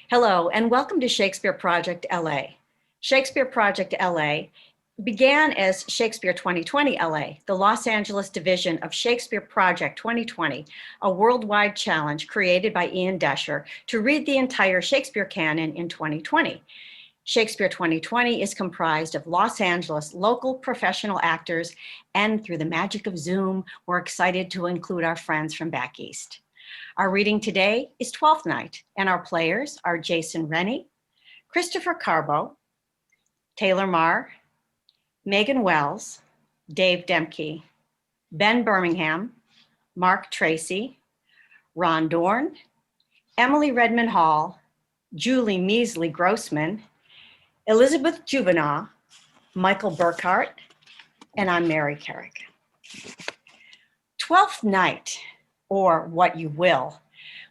Hello, and welcome to Shakespeare Project LA. Shakespeare Project LA began as Shakespeare 2020 LA, the Los Angeles division of Shakespeare Project 2020, a worldwide challenge created by Ian Desher to read the entire Shakespeare canon in 2020. Shakespeare 2020 is comprised of Los Angeles local professional actors, and through the magic of Zoom, we're excited to include our friends from back east. Our reading today is Twelfth Night, and our players are Jason Rennie, Christopher Carbo, Taylor Marr, Megan Wells, Dave Demke, Ben Birmingham, Mark Tracy, Ron Dorn, Emily Redman Hall, Julie Measley Grossman, Elizabeth Juvenal, Michael Burkhart, and I'm Mary Carrick. Twelfth Night, or What You Will,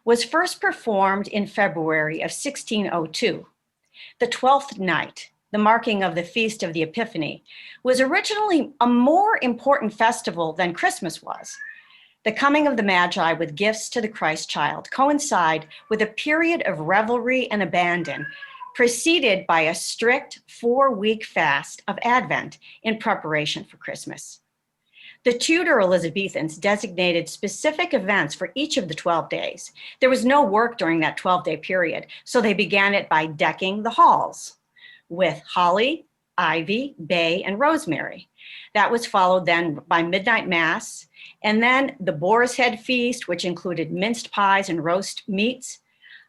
was first performed in February of 1602. The Twelfth Night, the marking of the Feast of the Epiphany, was originally a more important festival than Christmas was. The coming of the Magi with gifts to the Christ child coincide with a period of revelry and abandon, preceded by a strict 4-week fast of Advent in preparation for Christmas. The Tudor Elizabethans designated specific events for each of the 12 days. There was no work during that 12-day period, so they began it by decking the halls with holly, ivy, bay, and rosemary. That was followed then by midnight mass, and then the Boar's Head Feast, which included minced pies and roast meats.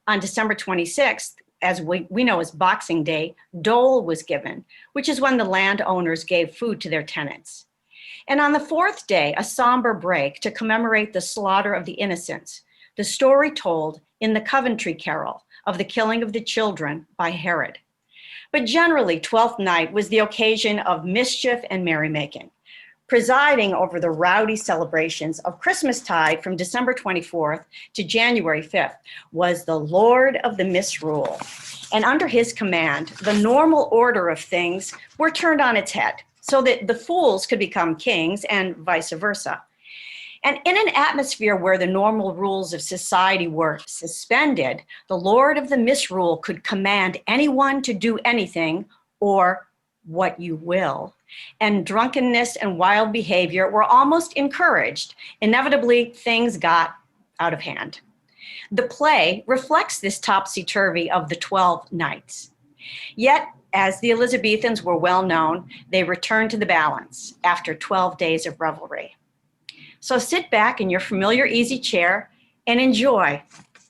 On December 26th, as we know as Boxing Day, dole was given, which is when the landowners gave food to their tenants. And on the fourth day, a somber break to commemorate the slaughter of the innocents, the story told in the Coventry Carol of the killing of the children by Herod. But generally, Twelfth Night was the occasion of mischief and merrymaking. Presiding over the rowdy celebrations of Christmastide from December 24th to January 5th was the Lord of the Misrule. And under his command, the normal order of things were turned on its head, so that the fools could become kings and vice versa. And in an atmosphere where the normal rules of society were suspended, the Lord of the Misrule could command anyone to do anything, or what you will. And drunkenness and wild behavior were almost encouraged. Inevitably, things got out of hand. The play reflects this topsy-turvy of the 12 nights. Yet, as the Elizabethans were well known, they returned to the balance after 12 days of revelry. So sit back in your familiar easy chair and enjoy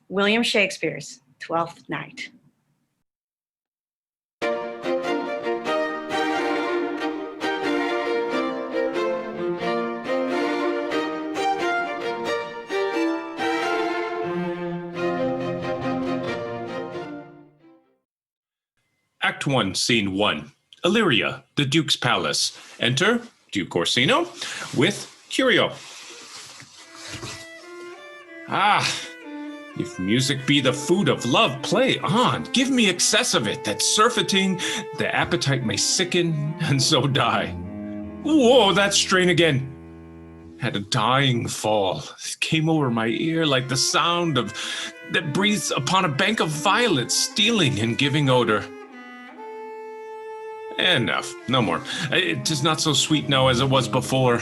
William Shakespeare's Twelfth Night. Act 1, Scene 1. Illyria, the Duke's palace. Enter Duke Orsino with Curio. If music be the food of love, play on. Give me excess of it, that surfeiting the appetite may sicken and so die. Whoa, that strain again. Had a dying fall. It came over my ear like the sound of that breathes upon a bank of violets, stealing and giving odor. Enough, no more. It is not so sweet now as it was before.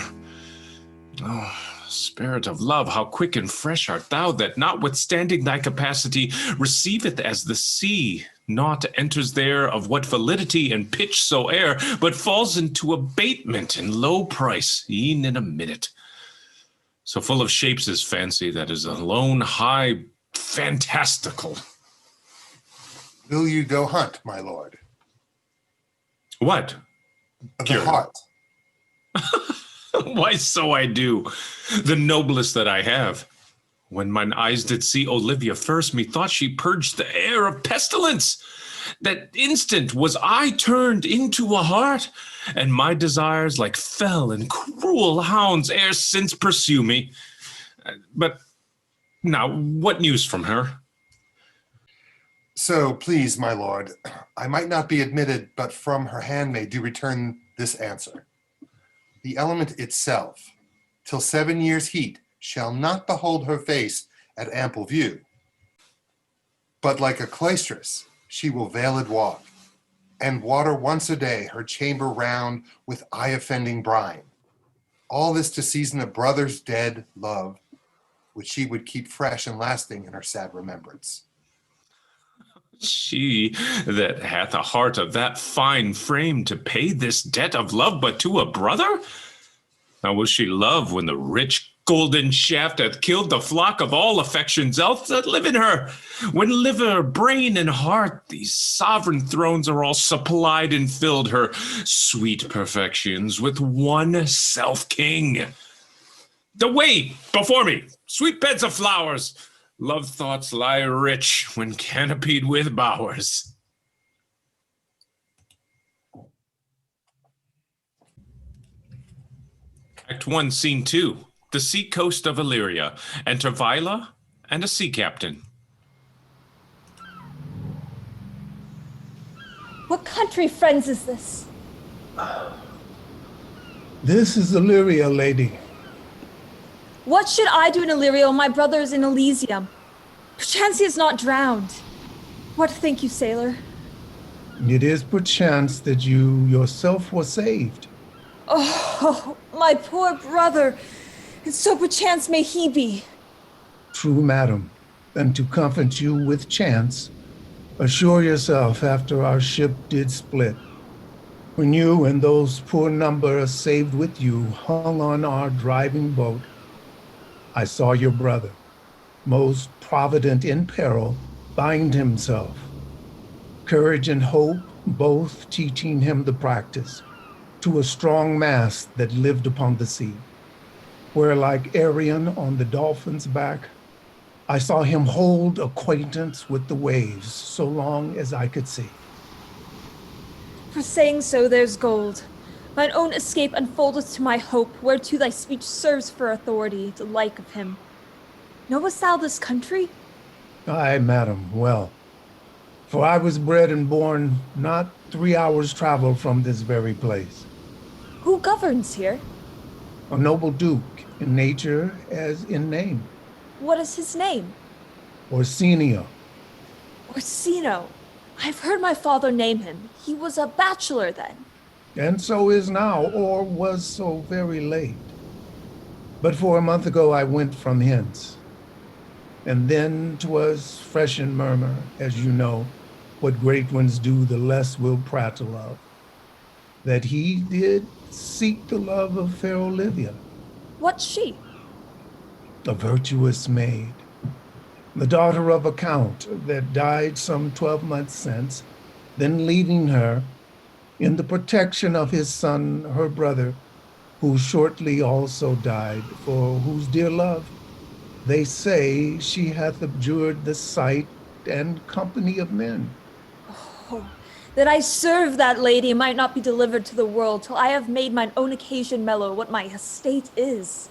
Oh, spirit of love, how quick and fresh art thou, that notwithstanding thy capacity, receiveth as the sea, naught enters there of what validity and pitch soe'er, but falls into abatement and low price, e'en in a minute. So full of shapes is fancy, that is alone high fantastical. Will you go hunt, my lord? What? The heart. Why, so I do, the noblest that I have. When mine eyes did see Olivia first, methought she purged the air of pestilence. That instant was I turned into a hart, and my desires like fell and cruel hounds ere since pursue me. But now, what news from her? So, please, my lord, I might not be admitted, but from her handmaid do return this answer. The element itself, till 7 years' heat, shall not behold her face at ample view. But like a cloistress, she will veiled walk, and water once a day her chamber round with eye-offending brine. All this to season a brother's dead love, which she would keep fresh and lasting in her sad remembrance. She that hath a heart of that fine frame to pay this debt of love but to a brother? Now will she love when the rich golden shaft hath killed the flock of all affections else that live in her? When liver, brain, and heart, these sovereign thrones are all supplied and filled, her sweet perfections with one self-king. The way before me, sweet beds of flowers, love thoughts lie rich when canopied with bowers. Act 1, Scene 2. The sea coast of Illyria. Enter Vila and a sea captain. What country, friends, is this? This is Illyria, lady. What should I do in Illyria when my brother is in Elysium? Perchance he is not drowned. What think you, sailor? It is perchance that you yourself were saved. Oh, my poor brother, and so perchance may he be. True, madam, and to comfort you with chance, assure yourself after our ship did split, when you and those poor number saved with you hung on our driving boat, I saw your brother, most provident in peril, bind himself, courage and hope both teaching him the practice, to a strong mast that lived upon the sea, where like Arion on the dolphin's back, I saw him hold acquaintance with the waves so long as I could see. For saying so there's gold. Mine own escape unfoldeth to my hope, whereto thy speech serves for authority, the like of him. Knowest thou this country? Aye, madam, well, for I was bred and born not 3 hours' travel from this very place. Who governs here? A noble duke, in nature as in name, What is his name? Orsino. Orsino. I've heard my father name him. He was a bachelor then. And so is now, or was so very late. But for a month ago I went from hence. And then 'twas fresh in murmur, as you know, what great ones do the less will prattle of, that he did seek the love of fair Olivia, What's she? a virtuous maid, the daughter of a count that died some 12 months since, then leaving her in the protection of his son, her brother, who shortly also died, for whose dear love, they say, she hath abjured the sight and company of men. Oh, that I serve that lady might not be delivered to the world till I have made mine own occasion mellow what my estate is.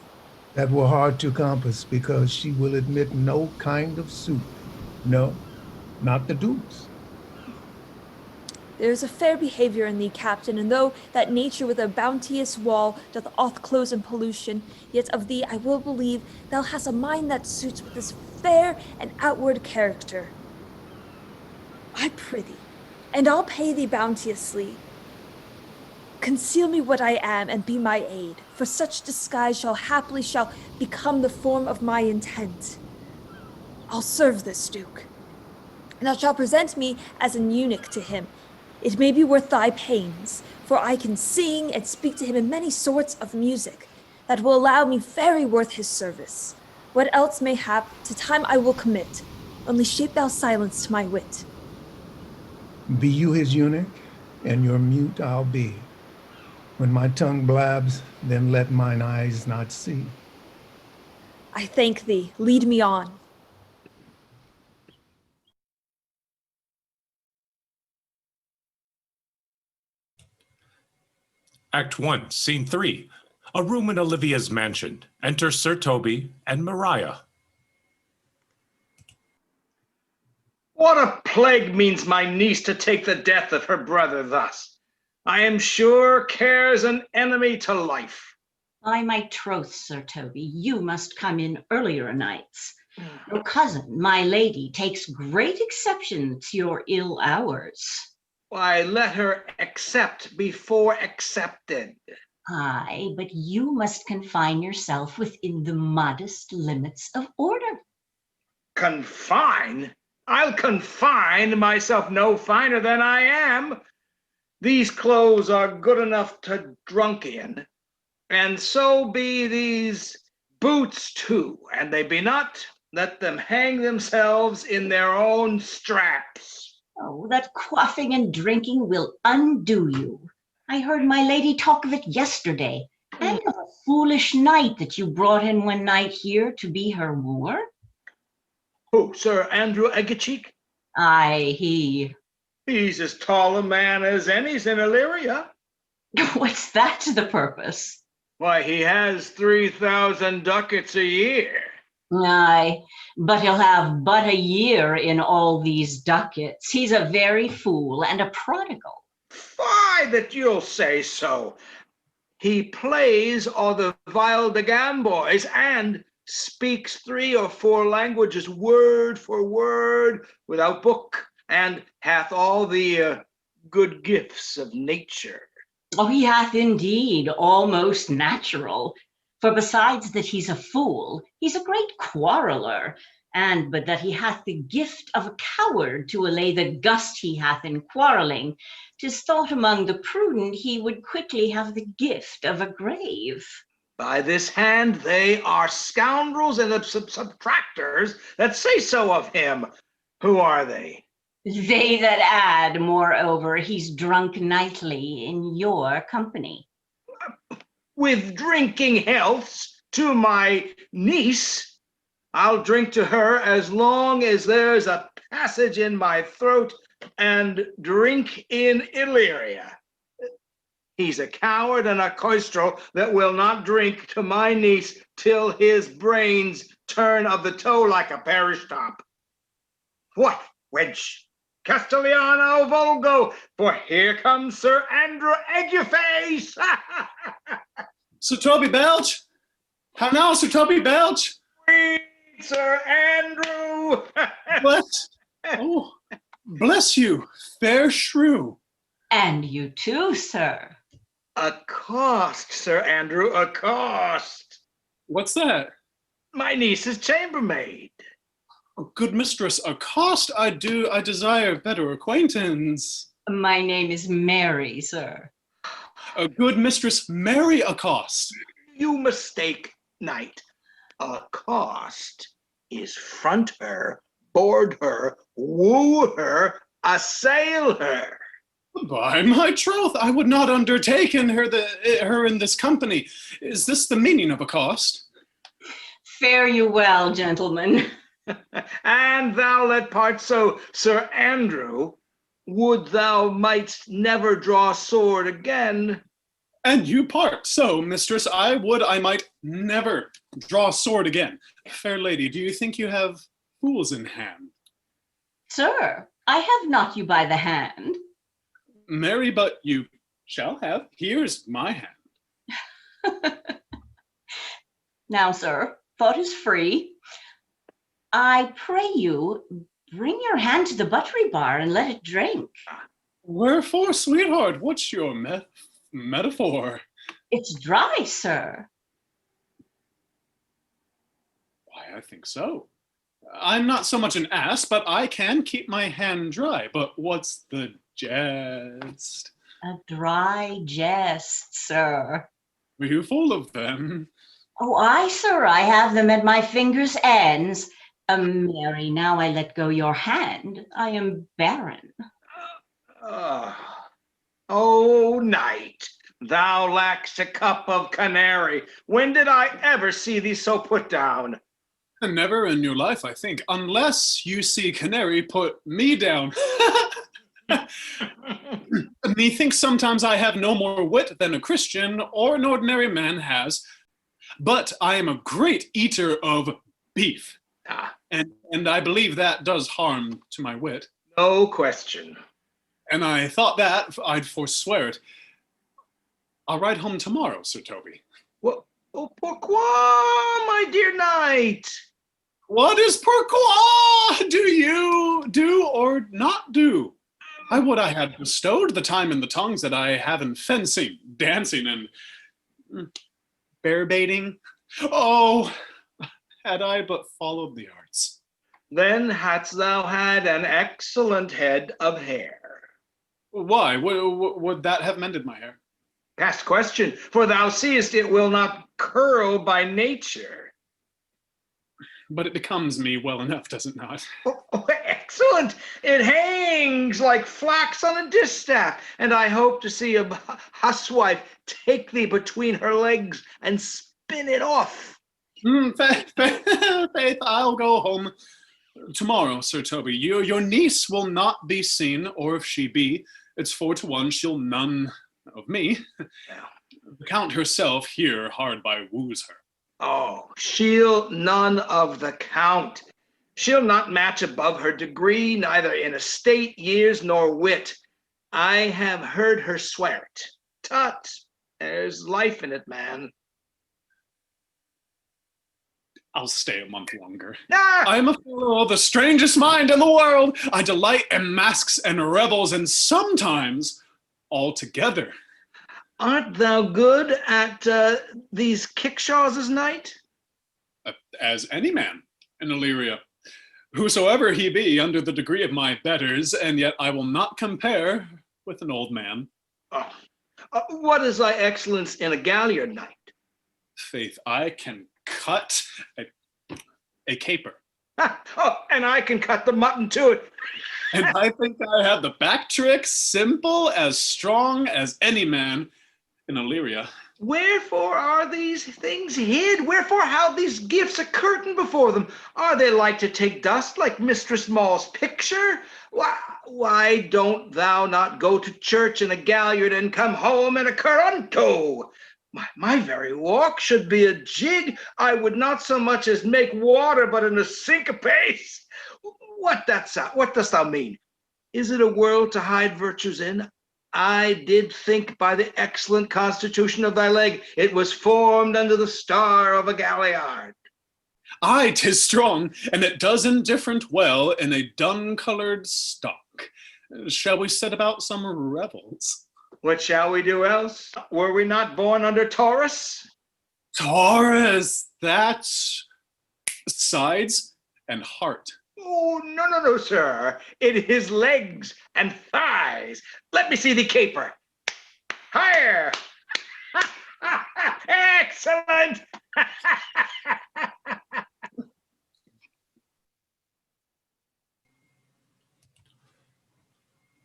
That were hard to compass, because she will admit no kind of suit. No, not the duke's. There is a fair behavior in thee, captain, and though that nature with a bounteous wall doth oft close in pollution, yet of thee I will believe thou hast a mind that suits with this fair and outward character. I prithee, and I'll pay thee bounteously. Conceal me what I am, and be my aid, for such disguise shall become the form of my intent. I'll serve this duke, and thou shalt present me as an eunuch to him. It may be worth thy pains, for I can sing and speak to him in many sorts of music, that will allow me very worth his service. What else may hap, to time I will commit, only shape thou silence to my wit. Be you his eunuch, and your mute I'll be. When my tongue blabs, then let mine eyes not see. I thank thee, lead me on. Act 1, Scene 3. A room in Olivia's mansion. Enter Sir Toby and Maria. What a plague means my niece to take the death of her brother thus? I am sure care's an enemy to life. By my troth, Sir Toby, you must come in earlier nights. Your cousin, my lady, takes great exception to your ill hours. Why, let her accept before accepted. Aye, but you must confine yourself within the modest limits of order. Confine? I'll confine myself no finer than I am. These clothes are good enough to drunk in, and so be these boots too, and they be not. Let them hang themselves in their own straps. Oh, that quaffing and drinking will undo you. I heard my lady talk of it yesterday, and of a foolish knight that you brought in one night here to be her wooer. Who, Sir Andrew Aguecheek? Aye, he. He's as tall a man as any's in Illyria. What's that to the purpose? Why, he has 3,000 ducats a year. Aye, but he'll have but a year in all these ducats. He's a very fool and a prodigal. Fie, that you'll say so. He plays all the vile de gamboys and speaks 3 or 4 languages word for word without book, and hath all the good gifts of nature. Oh, he hath indeed, almost natural. For besides that he's a fool, he's a great quarreller, and but that he hath the gift of a coward to allay the gust he hath in quarrelling, 'tis thought among the prudent he would quickly have the gift of a grave. By this hand, they are scoundrels and subtractors that say so of him. Who are they? They that add, moreover, he's drunk nightly in your company. With drinking healths to my niece. I'll drink to her as long as there's a passage in my throat and drink in Illyria. He's a coward and a coistrel that will not drink to my niece till his brains turn of the toe like a parish top. What, wench? Castellano Volgo, for here comes Sir Andrew Egg-your-face. Sir Toby Belch? How now, Sir Toby Belch? Sweet Sir Andrew. Bless, oh, bless you, fair shrew. And you too, sir. Accost, Sir Andrew, accost. What's that? My niece's chambermaid. Oh, good mistress, accost I desire better acquaintance. My name is Mary, sir. A good mistress, Mary accost. You mistake, knight. Accost is front her, board her, woo her, assail her. By my troth, I would not undertake in her in this company. Is this the meaning of accost? Fare you well, gentlemen. And thou let part so, Sir Andrew, would thou mightst never draw sword again. And you part so, mistress, I would I might never draw sword again. Fair lady, do you think you have fools in hand? Sir, I have not you by the hand. Marry, but you shall have. Here's my hand. Now, sir, thought is free. I pray you, bring your hand to the buttery bar and let it drink. Wherefore, sweetheart, what's your metaphor? It's dry, sir. Why, I think so. I'm not so much an ass, but I can keep my hand dry. But what's the jest? A dry jest, sir. Were you full of them? Oh, aye, sir, I have them at my fingers' ends. Mary, now I let go your hand. I am barren. Oh, knight, thou lackst a cup of canary. When did I ever see thee so put down? Never in your life, I think, unless you see Canary put me down. Methinks sometimes I have no more wit than a Christian or an ordinary man has, but I am a great eater of beef. And I believe that does harm to my wit. No question. And I thought that I'd forswear it. I'll ride home tomorrow, Sir Toby. Well, oh, pourquoi, my dear knight? What is pourquoi do you do or not do? I would I had bestowed the time and the tongues that I have in fencing, dancing, and bear baiting. Oh, had I but followed the arts. Then hadst thou had an excellent head of hair. Why? Would that have mended my hair? Past question, for thou seest it will not curl by nature. But it becomes me well enough, does it not? Oh, excellent! It hangs like flax on a distaff, and I hope to see a huswife take thee between her legs and spin it off. Faith, I'll go home tomorrow, Sir Toby. Your niece will not be seen, or if she be, it's 4 to 1, she'll none of me. The Count herself here hard by woos her. Oh, she'll none of the Count. She'll not match above her degree, neither in estate, years, nor wit. I have heard her swear it. Tut, there's life in it, man. I'll stay a month longer. Ah! I am a fellow of the strangest mind in the world. I delight in masks and revels, and sometimes all together. Art thou good at these kickshaws as knight? As any man in Illyria, whosoever he be, under the degree of my betters, and yet I will not compare with an old man. Oh. What is thy excellence in a galliard knight? Faith, I can cut a caper. Oh, and I can cut the mutton to it. And I think I have the back trick simple, as strong as any man in Illyria. Wherefore are these things hid? Wherefore have these gifts a curtain before them? Are they like to take dust like Mistress Mall's picture? Why don't thou not go to church in a galliard and come home in a coronto? My very walk should be a jig. I would not so much as make water, but in a syncope. What dost thou mean? Is it a world to hide virtues in? I did think by the excellent constitution of thy leg, it was formed under the star of a galliard. Aye, 'tis strong, and it does indifferent well in a dun-colored stock. Shall we set about some revels? What shall we do else? Were we not born under Taurus? Taurus, that's sides and heart. Oh, no, sir. It is legs and thighs. Let me see the caper. Higher. Excellent.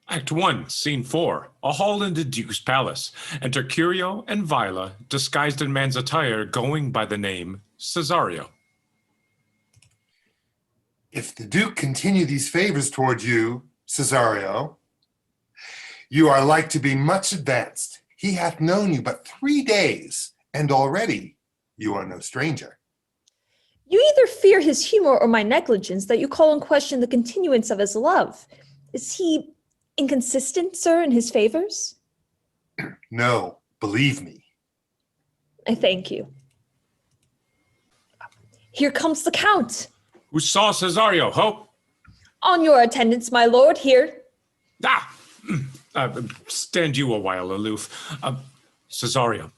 Act 1, Scene 4, a hall in the Duke's palace. Enter Curio and Viola, disguised in man's attire, going by the name Cesario. If the Duke continue these favors toward you, Cesario, you are like to be much advanced. He hath known you but 3 days, and already you are no stranger. You either fear his humor or my negligence that you call in question the continuance of his love. Is he inconsistent, sir, in his favors? No, believe me. I thank you. Here comes the Count. Who saw Cesario, ho? On your attendance, my lord, here. Stand you a while aloof. Cesario,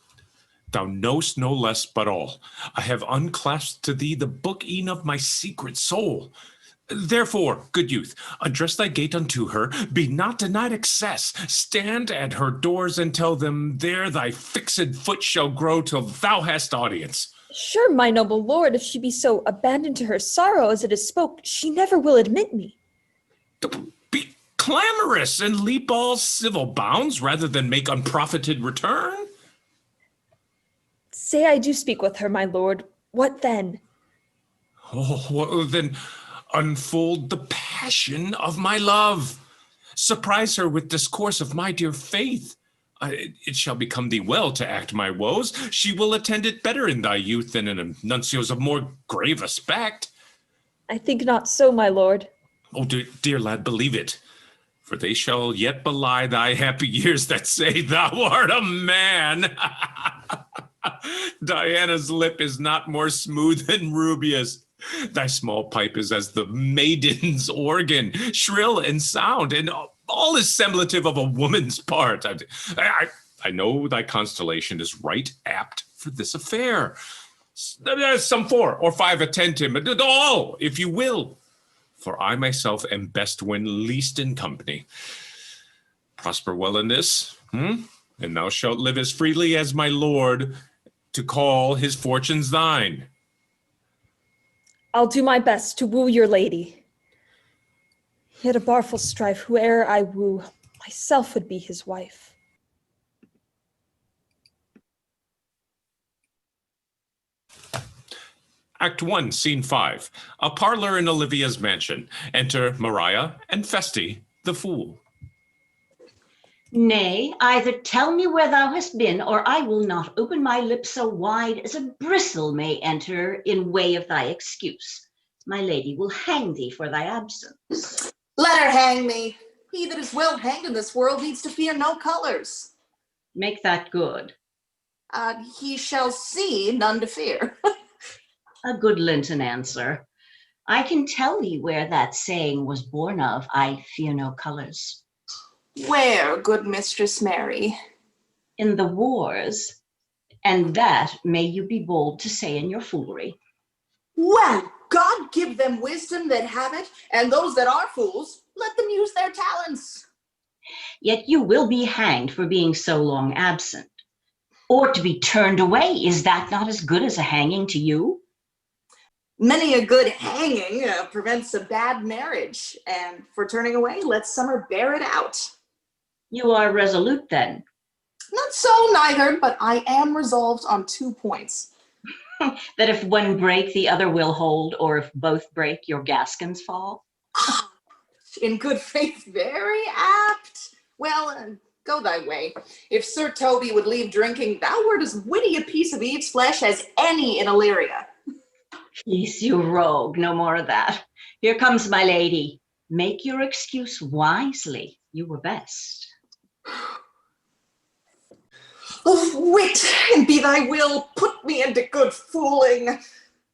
thou knowst no less but all. I have unclasped to thee the book e'en of my secret soul. Therefore, good youth, address thy gate unto her, be not denied access. Stand at her doors and tell them there thy fixed foot shall grow till thou hast audience. Sure, my noble lord, if she be so abandoned to her sorrow as it is spoke, she never will admit me. Be clamorous and leap all civil bounds rather than make unprofited return? Say I do speak with her, my lord. What then? Oh, well, then unfold the passion of my love. Surprise her with discourse of my dear faith. It shall become thee well to act my woes. She will attend it better in thy youth than in nuncios of more grave aspect. I think not so, my lord. Oh, dear lad, believe it. For they shall yet belie thy happy years that say thou art a man. Diana's lip is not more smooth than Rubius. Thy small pipe is as the maiden's organ, shrill and sound, and all is semblative of a woman's part. I know thy constellation is right apt for this affair. Some 4 or 5 attend him, all, if you will. For I myself am best when least in company. Prosper well in this, and thou shalt live as freely as my lord, to call his fortunes thine. I'll do my best to woo your lady. Yet a barful strife, whoe'er I woo, myself would be his wife. Act 1, Scene 5. A parlor in Olivia's mansion. Enter Maria and Feste, the fool. Nay, either tell me where thou hast been, or I will not open my lips so wide as a bristle may enter in way of thy excuse. My lady will hang thee for thy absence. Let her hang me. He that is well hanged in this world needs to fear no colors. Make that good. He shall see none to fear. A good Linton answer. I can tell thee where that saying was born of, I fear no colors. Where, good Mistress Mary? In the wars, and that may you be bold to say in your foolery. Well, God give them wisdom that have it, and those that are fools, let them use their talents. Yet you will be hanged for being so long absent. Or to be turned away, is that not as good as a hanging to you? Many a good hanging prevents a bad marriage, and for turning away, let summer bear it out. You are resolute then. Not so neither, but I am resolved on 2 points. That if one break, the other will hold, or if both break, your gaskins fall? In good faith, very apt. Well, go thy way. If Sir Toby would leave drinking, thou wert as witty a piece of Eve's flesh as any in Illyria. Peace, you rogue, no more of that. Here comes my lady. Make your excuse wisely. You were best. Of wit, and be thy will, put me into good fooling.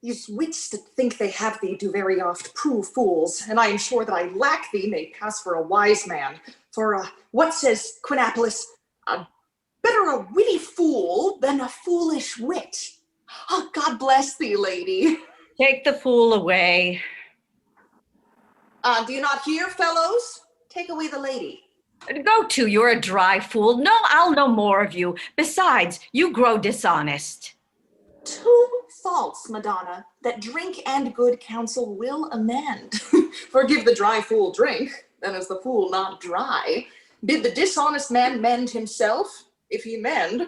These wits that think they have thee do very oft prove fools, and I am sure that I lack thee may pass for a wise man. For what says Quinapolus? Better a witty fool than a foolish wit. Oh, God bless thee, lady. Take the fool away. Do you not hear, fellows? Take away the lady. Go to, you're a dry fool. No, I'll no more of you. Besides, you grow dishonest. 2 faults, Madonna, that drink and good counsel will amend. Forgive the dry fool drink, then is the fool not dry. Bid the dishonest man mend himself. If he mend,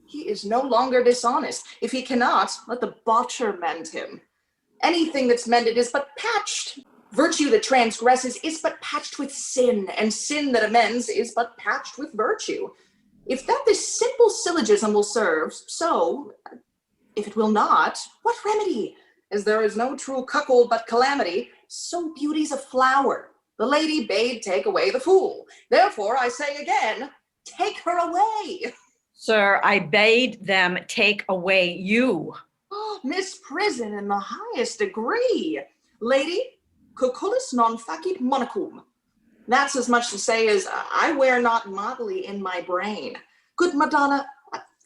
he is no longer dishonest. If he cannot, let the botcher mend him. Anything that's mended is but patched. Virtue that transgresses is but patched with sin, and sin that amends is but patched with virtue. If that this simple syllogism will serve, so, if it will not, what remedy? As there is no true cuckold but calamity, so beauty's a flower. The lady bade take away the fool. Therefore, I say again, take her away. Sir, I bade them take away you. Oh, misprison in the highest degree. Lady, cucullus non facit monachum. That's as much to say as I wear not motley in my brain. Good Madonna,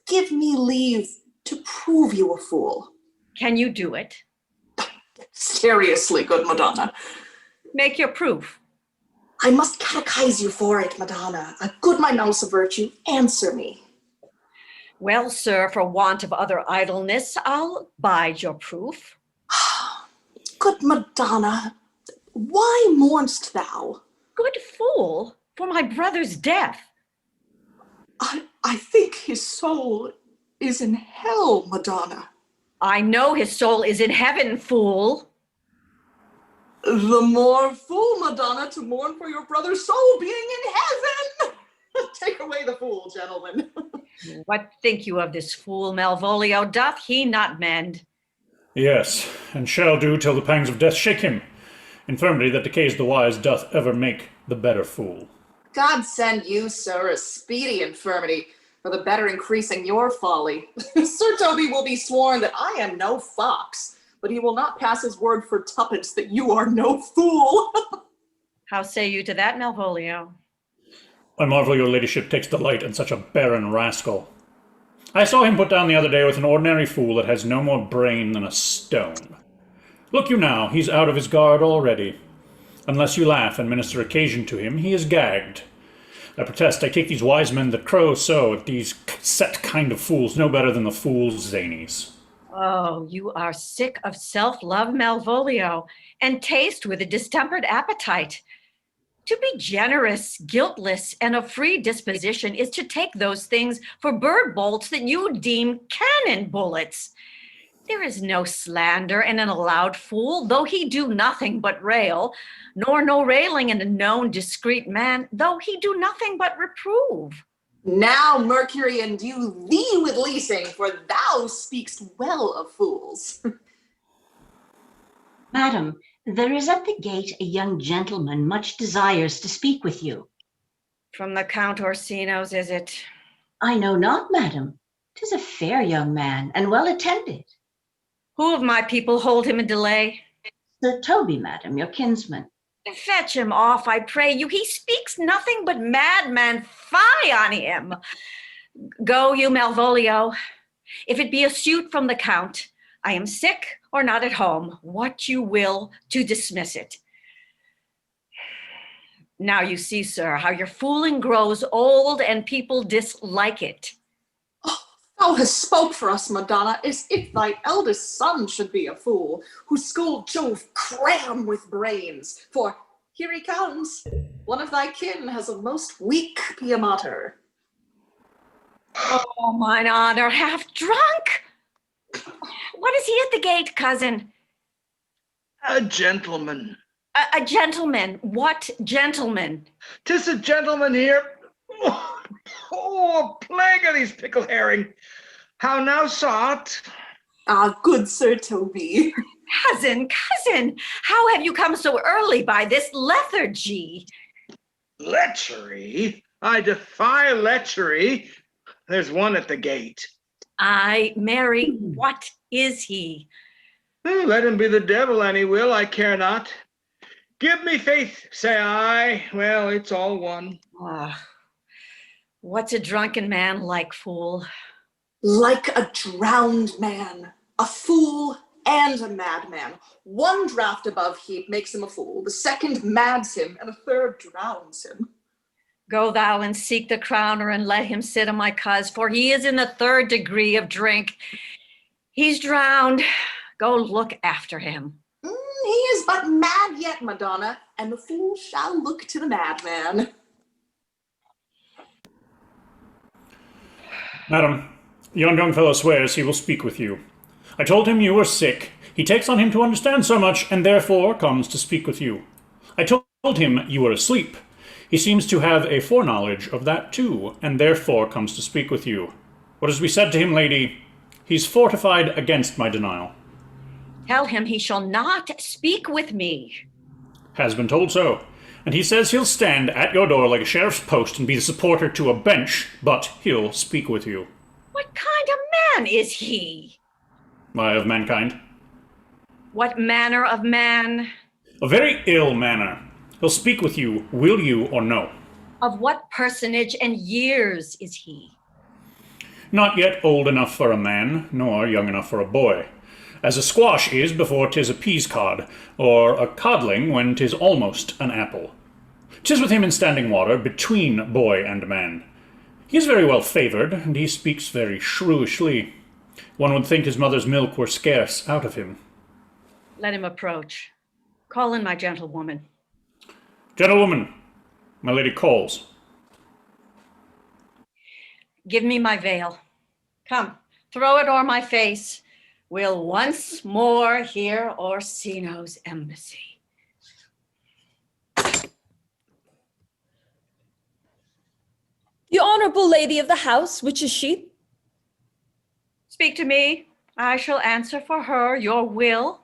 give me leave to prove you a fool. Can you do it? Seriously, good Madonna. Make your proof. I must catechize you for it, Madonna. A good my mouse of virtue, answer me. Well, sir, for want of other idleness, I'll bide your proof. Good Madonna, why mourn'st thou? Good fool, for my brother's death. I think his soul is in hell, Madonna. I know his soul is in heaven, fool. The more fool, Madonna, to mourn for your brother's soul being in heaven. Take away the fool, gentlemen. What think you of this fool, Malvolio? Doth he not mend? Yes, and shall do till the pangs of death shake him. Infirmity that decays the wise doth ever make the better fool. God send you, sir, a speedy infirmity, for the better increasing your folly. Sir Toby will be sworn that I am no fox. but he will not pass his word for tuppence that you are no fool. How say you to that, Malvolio? I marvel your ladyship takes delight in such a barren rascal. I saw him put down the other day with an ordinary fool that has no more brain than a stone. Look you now, he's out of his guard already. Unless you laugh and minister occasion to him, he is gagged. I protest, I take these wise men that crow so at these set kind of fools no better than the fools' zanies. Oh, you are sick of self-love, Malvolio, and taste with a distempered appetite. To be generous, guiltless, and of free disposition is to take those things for bird bolts that you deem cannon bullets. There is no slander in an allowed fool, though he do nothing but rail, nor no railing in a known discreet man, though he do nothing but reprove. Now Mercury endue thee with leasing, for thou speakst well of fools. Madam, there is at the gate a young gentleman much desires to speak with you. From the Count Orsino's, is it? I know not, madam. 'Tis a fair young man, and well attended. Who of my people hold him in delay? Sir Toby, madam, your kinsman. Fetch him off, I pray you. He speaks nothing but madman. Fie on him. Go you, Malvolio. If it be a suit from the Count, I am sick or not at home, what you will to dismiss it. Now you see, sir, how your fooling grows old and people dislike it. Thou hast spoke for us, Madonna, as if thy eldest son should be a fool, whose school Jove cram with brains. For here he comes. One of thy kin has a most weak pia mater. Oh, mine honor, half drunk. What is he at the gate, cousin? A gentleman. A gentleman. What gentleman? 'Tis a gentleman here. Oh, plague of these pickled herring. How now, sot? Ah, good Sir Toby. Cousin, how have you come so early by this lethargy? Lechery? I defy lechery. There's one at the gate. Ay, Mary, what is he? Let him be the devil an he will, I care not. Give me faith, say I. Well, it's all one. What's a drunken man like, fool? Like a drowned man, a fool and a madman. One draught above heap makes him a fool, the second mads him, and a third drowns him. Go thou and seek the crowner and let him sit on my cuz, for he is in the third degree of drink. He's drowned. Go look after him. He is but mad yet, Madonna, and the fool shall look to the madman. Madam, the young fellow swears he will speak with you. I told him you were sick. He takes on him to understand so much, and therefore comes to speak with you. I told him you were asleep. He seems to have a foreknowledge of that too, and therefore comes to speak with you. What as we said to him, lady, he's fortified against my denial. Tell him he shall not speak with me. Has been told so. And he says he'll stand at your door like a sheriff's post and be the supporter to a bench, but he'll speak with you. What kind of man is he? Why, of mankind. What manner of man? A very ill manner. He'll speak with you, will you or no. Of what personage and years is he? Not yet old enough for a man, nor young enough for a boy. As a squash is before 'tis a peas cod, or a codling when 'tis almost an apple. 'Tis with him in standing water, between boy and man. He is very well favoured, and he speaks very shrewishly. One would think his mother's milk were scarce out of him. Let him approach. Call in my gentlewoman. Gentlewoman, my lady calls. Give me my veil. Come, throw it o'er my face. We'll once more hear Orsino's embassy. The honorable lady of the house, which is she? Speak to me. I shall answer for her your will.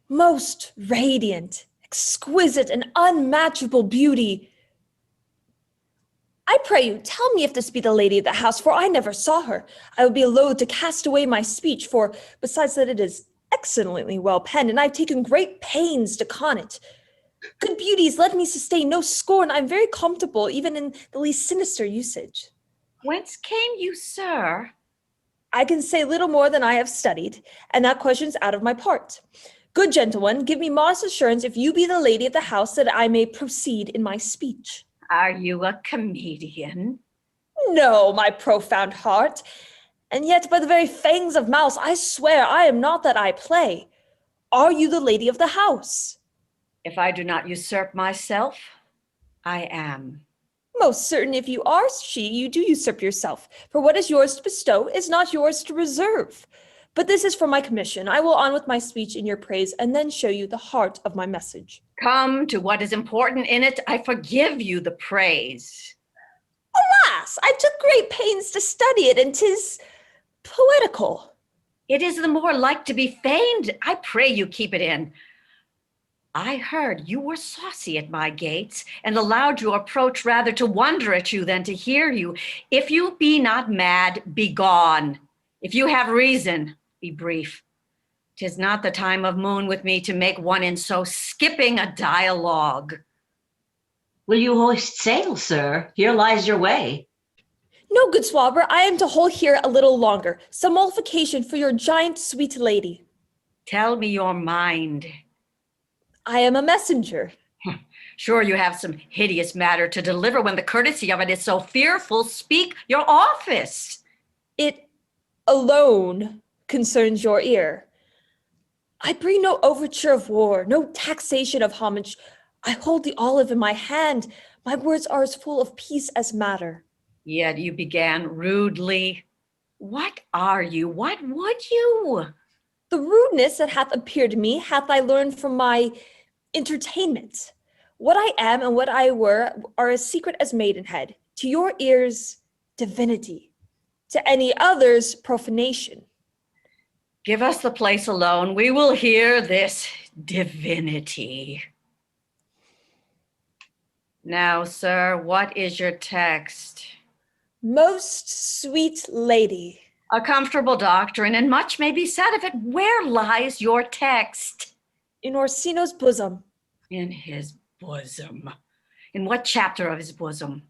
Most radiant, exquisite, and unmatchable beauty. I pray you, tell me if this be the lady of the house, for I never saw her. I would be loath to cast away my speech, for besides that it is Excellently well penned, and I've taken great pains to con it. Good beauties, let me sustain no scorn. I'm very comfortable, even in the least sinister usage. Whence came you, sir? I can say little more than I have studied, and that question's out of my part. Good gentleman, give me modest assurance if you be the lady of the house that I may proceed in my speech. Are you a comedian? No, my profound heart. And yet, by the very fangs of mouse, I swear I am not that I play. Are you the lady of the house? If I do not usurp myself, I am. Most certain if you are she, you do usurp yourself. For what is yours to bestow is not yours to reserve. But this is for my commission. I will on with my speech in your praise, and then show you the heart of my message. Come to what is important in it. I forgive you the praise. Alas, I took great pains to study it, and 'tis poetical. It is the more like to be feigned. I pray you keep it in. I heard you were saucy at my gates, and allowed your approach rather to wonder at you than to hear you. If you be not mad, be gone. If you have reason, be brief. 'Tis not the time of moon with me to make one in so skipping a dialogue. Will you hoist sail, sir? Here lies your way. No, good swabber, I am to hold here a little longer. Some mollification for your giant sweet lady. Tell me your mind. I am a messenger. Sure you have some hideous matter to deliver when the courtesy of it is so fearful. Speak your office. It alone concerns your ear. I bring no overture of war, no taxation of homage. I hold the olive in my hand. My words are as full of peace as matter. Yet you began rudely. What are you? What would you? The rudeness that hath appeared to me hath I learned from my entertainment. What I am and what I were are as secret as maidenhead. To your ears, divinity. To any others, profanation. Give us the place alone. We will hear this divinity. Now, sir, what is your text? Most sweet lady. A comfortable doctrine, and much may be said of it. Where lies your text? In Orsino's bosom. In his bosom. In what chapter of his bosom?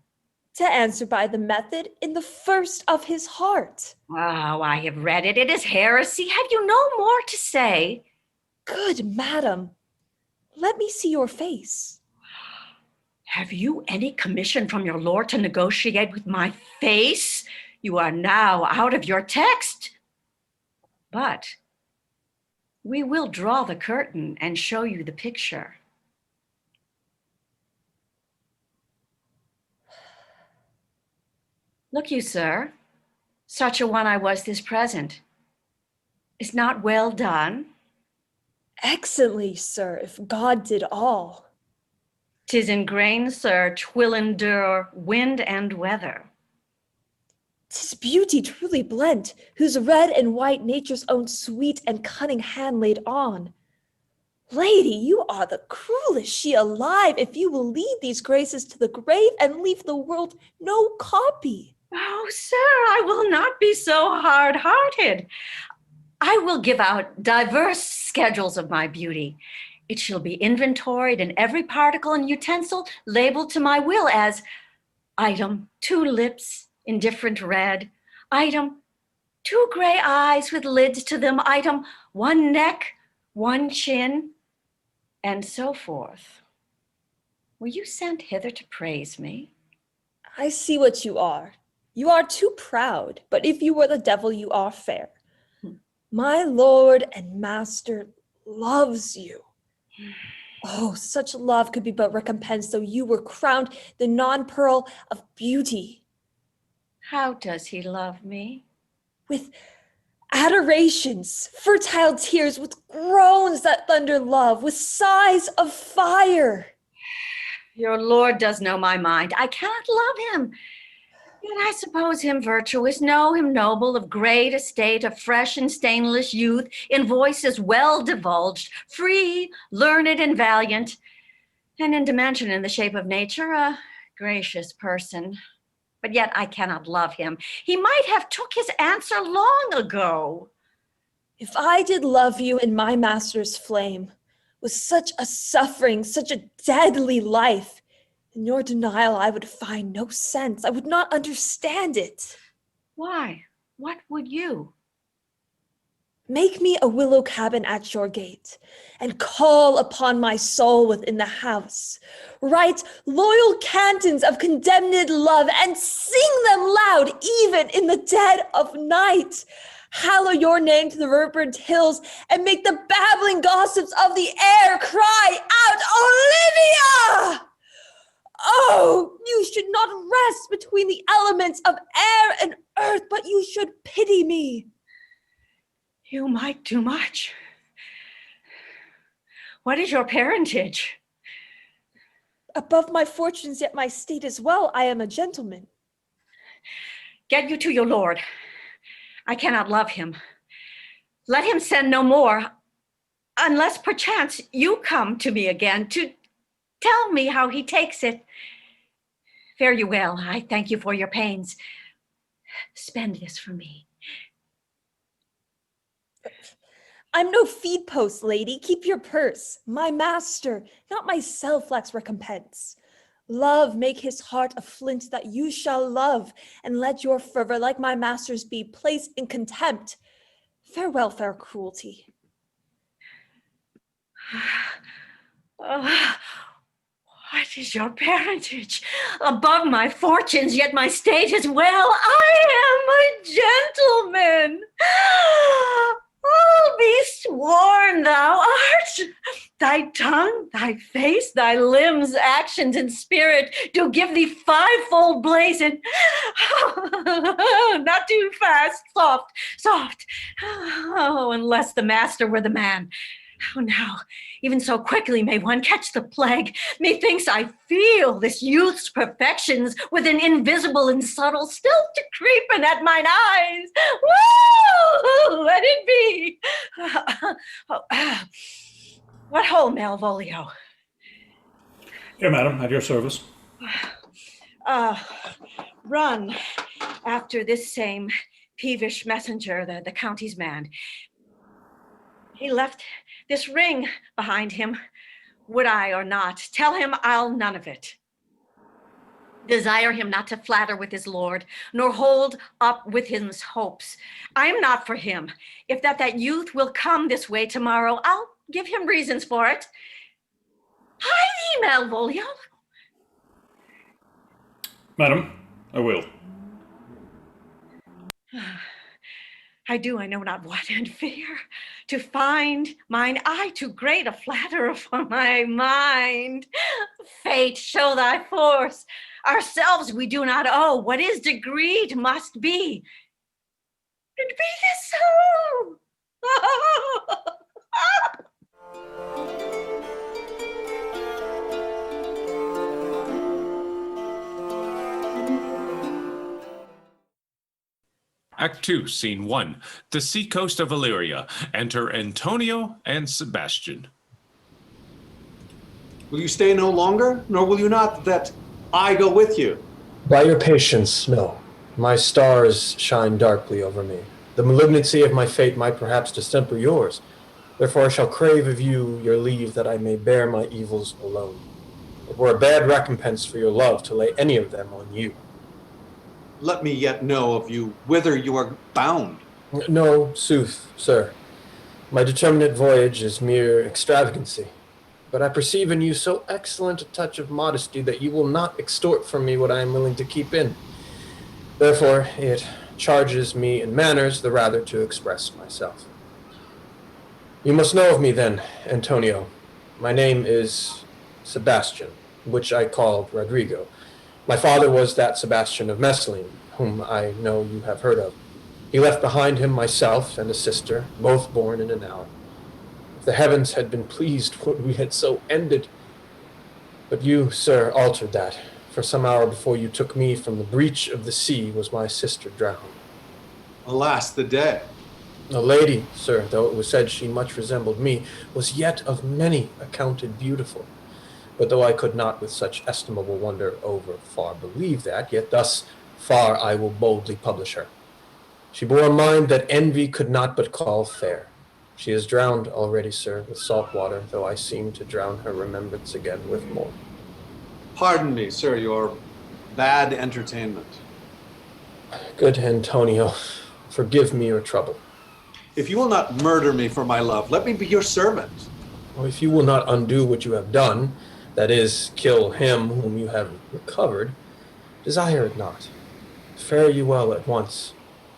To answer by the method, in the first of his heart. Oh, I have read it. It is heresy. Have you no more to say? Good madam, let me see your face. Have you any commission from your lord to negotiate with my face? You are now out of your text. But we will draw the curtain and show you the picture. Look you, sir, such a one I was this present. Is not well done? Excellently, sir, if God did all. 'Tis in grain, sir, 'twill endure wind and weather. 'Tis beauty truly blent, whose red and white nature's own sweet and cunning hand laid on. Lady, you are the cruelest she alive, if you will lead these graces to the grave and leave the world no copy. Oh, sir, I will not be so hard-hearted. I will give out diverse schedules of my beauty. It shall be inventoried, and every particle and utensil labeled to my will as item 2 lips, indifferent red, item 2 gray eyes with lids to them, item 1 neck, 1 chin, and so forth. Were you sent hither to praise me? I see what you are. You are too proud, but if you were the devil, you are fair. My lord and master loves you. Oh, such love could be but recompensed though you were crowned the non-pearl of beauty. How does he love me? With adorations, fertile tears, with groans that thunder love, with sighs of fire. Your lord does know my mind. I cannot love him. Yet I suppose him virtuous, know him noble, of great estate, of fresh and stainless youth, in voices well divulged, free, learned, and valiant, and in dimension in the shape of nature, a gracious person. But yet I cannot love him. He might have took his answer long ago. If I did love you in my master's flame, with such a suffering, such a deadly life, in your denial I would find no sense. I would not understand it. Why? What would you? Make me a willow cabin at your gate, and call upon my soul within the house. Write loyal cantons of condemned love, and sing them loud, even in the dead of night. Hallow your name to the reverberant hills, and make the babbling gossips of the air cry out, Olivia! Oh, you should not rest between the elements of air and earth, but you should pity me. You might do much. What is your parentage? Above my fortunes, yet my state is well. I am a gentleman. Get you to your lord. I cannot love him. Let him send no more, unless perchance you come to me again to tell me how he takes it. Fare you well. I thank you for your pains. Spend this for me. I'm no feed post, lady. Keep your purse. My master, not myself, lacks recompense. Love make his heart a flint that you shall love, and let your fervor, like my master's, be placed in contempt. Farewell, fair cruelty. What is your parentage? Above my fortunes, yet my state is well. I am a gentleman. Oh, be sworn thou art. Thy tongue, thy face, thy limbs, actions, and spirit do give thee fivefold blazon. Not too fast, soft, soft. Oh, unless the master were the man. How now, even so quickly may one catch the plague. Methinks I feel this youth's perfections with an invisible and subtle stealth to creeping at mine eyes. Woo! Let it be. What ho, Malvolio? Here, madam, at your service. Run after this same peevish messenger, the county's man. He left this ring behind him. Would I or not, tell him I'll none of it. Desire him not to flatter with his lord, nor hold up with his hopes. I am not for him. If that youth will come this way tomorrow, I'll give him reasons for it. Hie thee, Malvolio. Madam, I will. I do, I know not what, and fear to find mine eye too great a flatterer for my mind. Fate, show thy force. Ourselves we do not owe. What is decreed must be. And be this so. Act 2, Scene 1. The seacoast of Illyria. Enter Antonio and Sebastian. Will you stay no longer, nor will you not that I go with you? By your patience, no. My stars shine darkly over me. The malignancy of my fate might perhaps distemper yours. Therefore I shall crave of you your leave that I may bear my evils alone. It were a bad recompense for your love to lay any of them on you. Let me yet know of you whither you are bound. No, sooth, sir. My determinate voyage is mere extravagancy. But I perceive in you so excellent a touch of modesty that you will not extort from me what I am willing to keep in. Therefore, it charges me in manners the rather to express myself. You must know of me then, Antonio. My name is Sebastian, which I called Rodrigo. My father was that Sebastian of Messline, whom I know you have heard of. He left behind him myself and a sister, both born in an hour. If the heavens had been pleased, would we had so ended. But you, sir, altered that, for some hour before you took me from the breach of the sea was my sister drowned. Alas, the day. A lady, sir, though it was said she much resembled me, was yet of many accounted beautiful. But though I could not with such estimable wonder over far believe that, yet thus far I will boldly publish her. She bore a mind that envy could not but call fair. She is drowned already, sir, with salt water, though I seem to drown her remembrance again with more. Pardon me, sir, your bad entertainment. Good Antonio, forgive me your trouble. If you will not murder me for my love, let me be your servant. Well, if you will not undo what you have done, that is, kill him whom you have recovered, desire it not. Fare you well at once.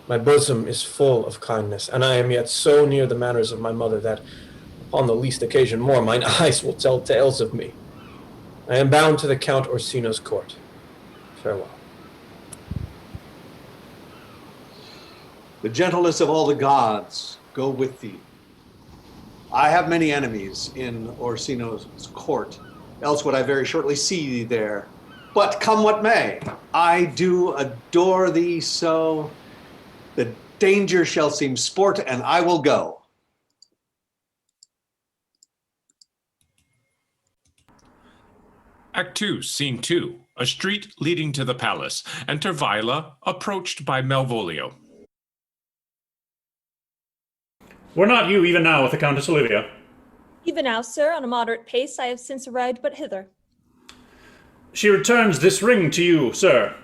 My bosom is full of kindness, and I am yet so near the manners of my mother that, upon the least occasion more, mine eyes will tell tales of me. I am bound to the Count Orsino's court. Farewell. The gentleness of all the gods go with thee. I have many enemies in Orsino's court, else would I very shortly see thee there. But come what may, I do adore thee so. The danger shall seem sport, and I will go. Act 2, Scene 2. A street leading to the palace. Enter Viola, approached by Malvolio. Were not you even now with the Countess Olivia? Even now, sir, on a moderate pace, I have since arrived but hither. She returns this ring to you, sir.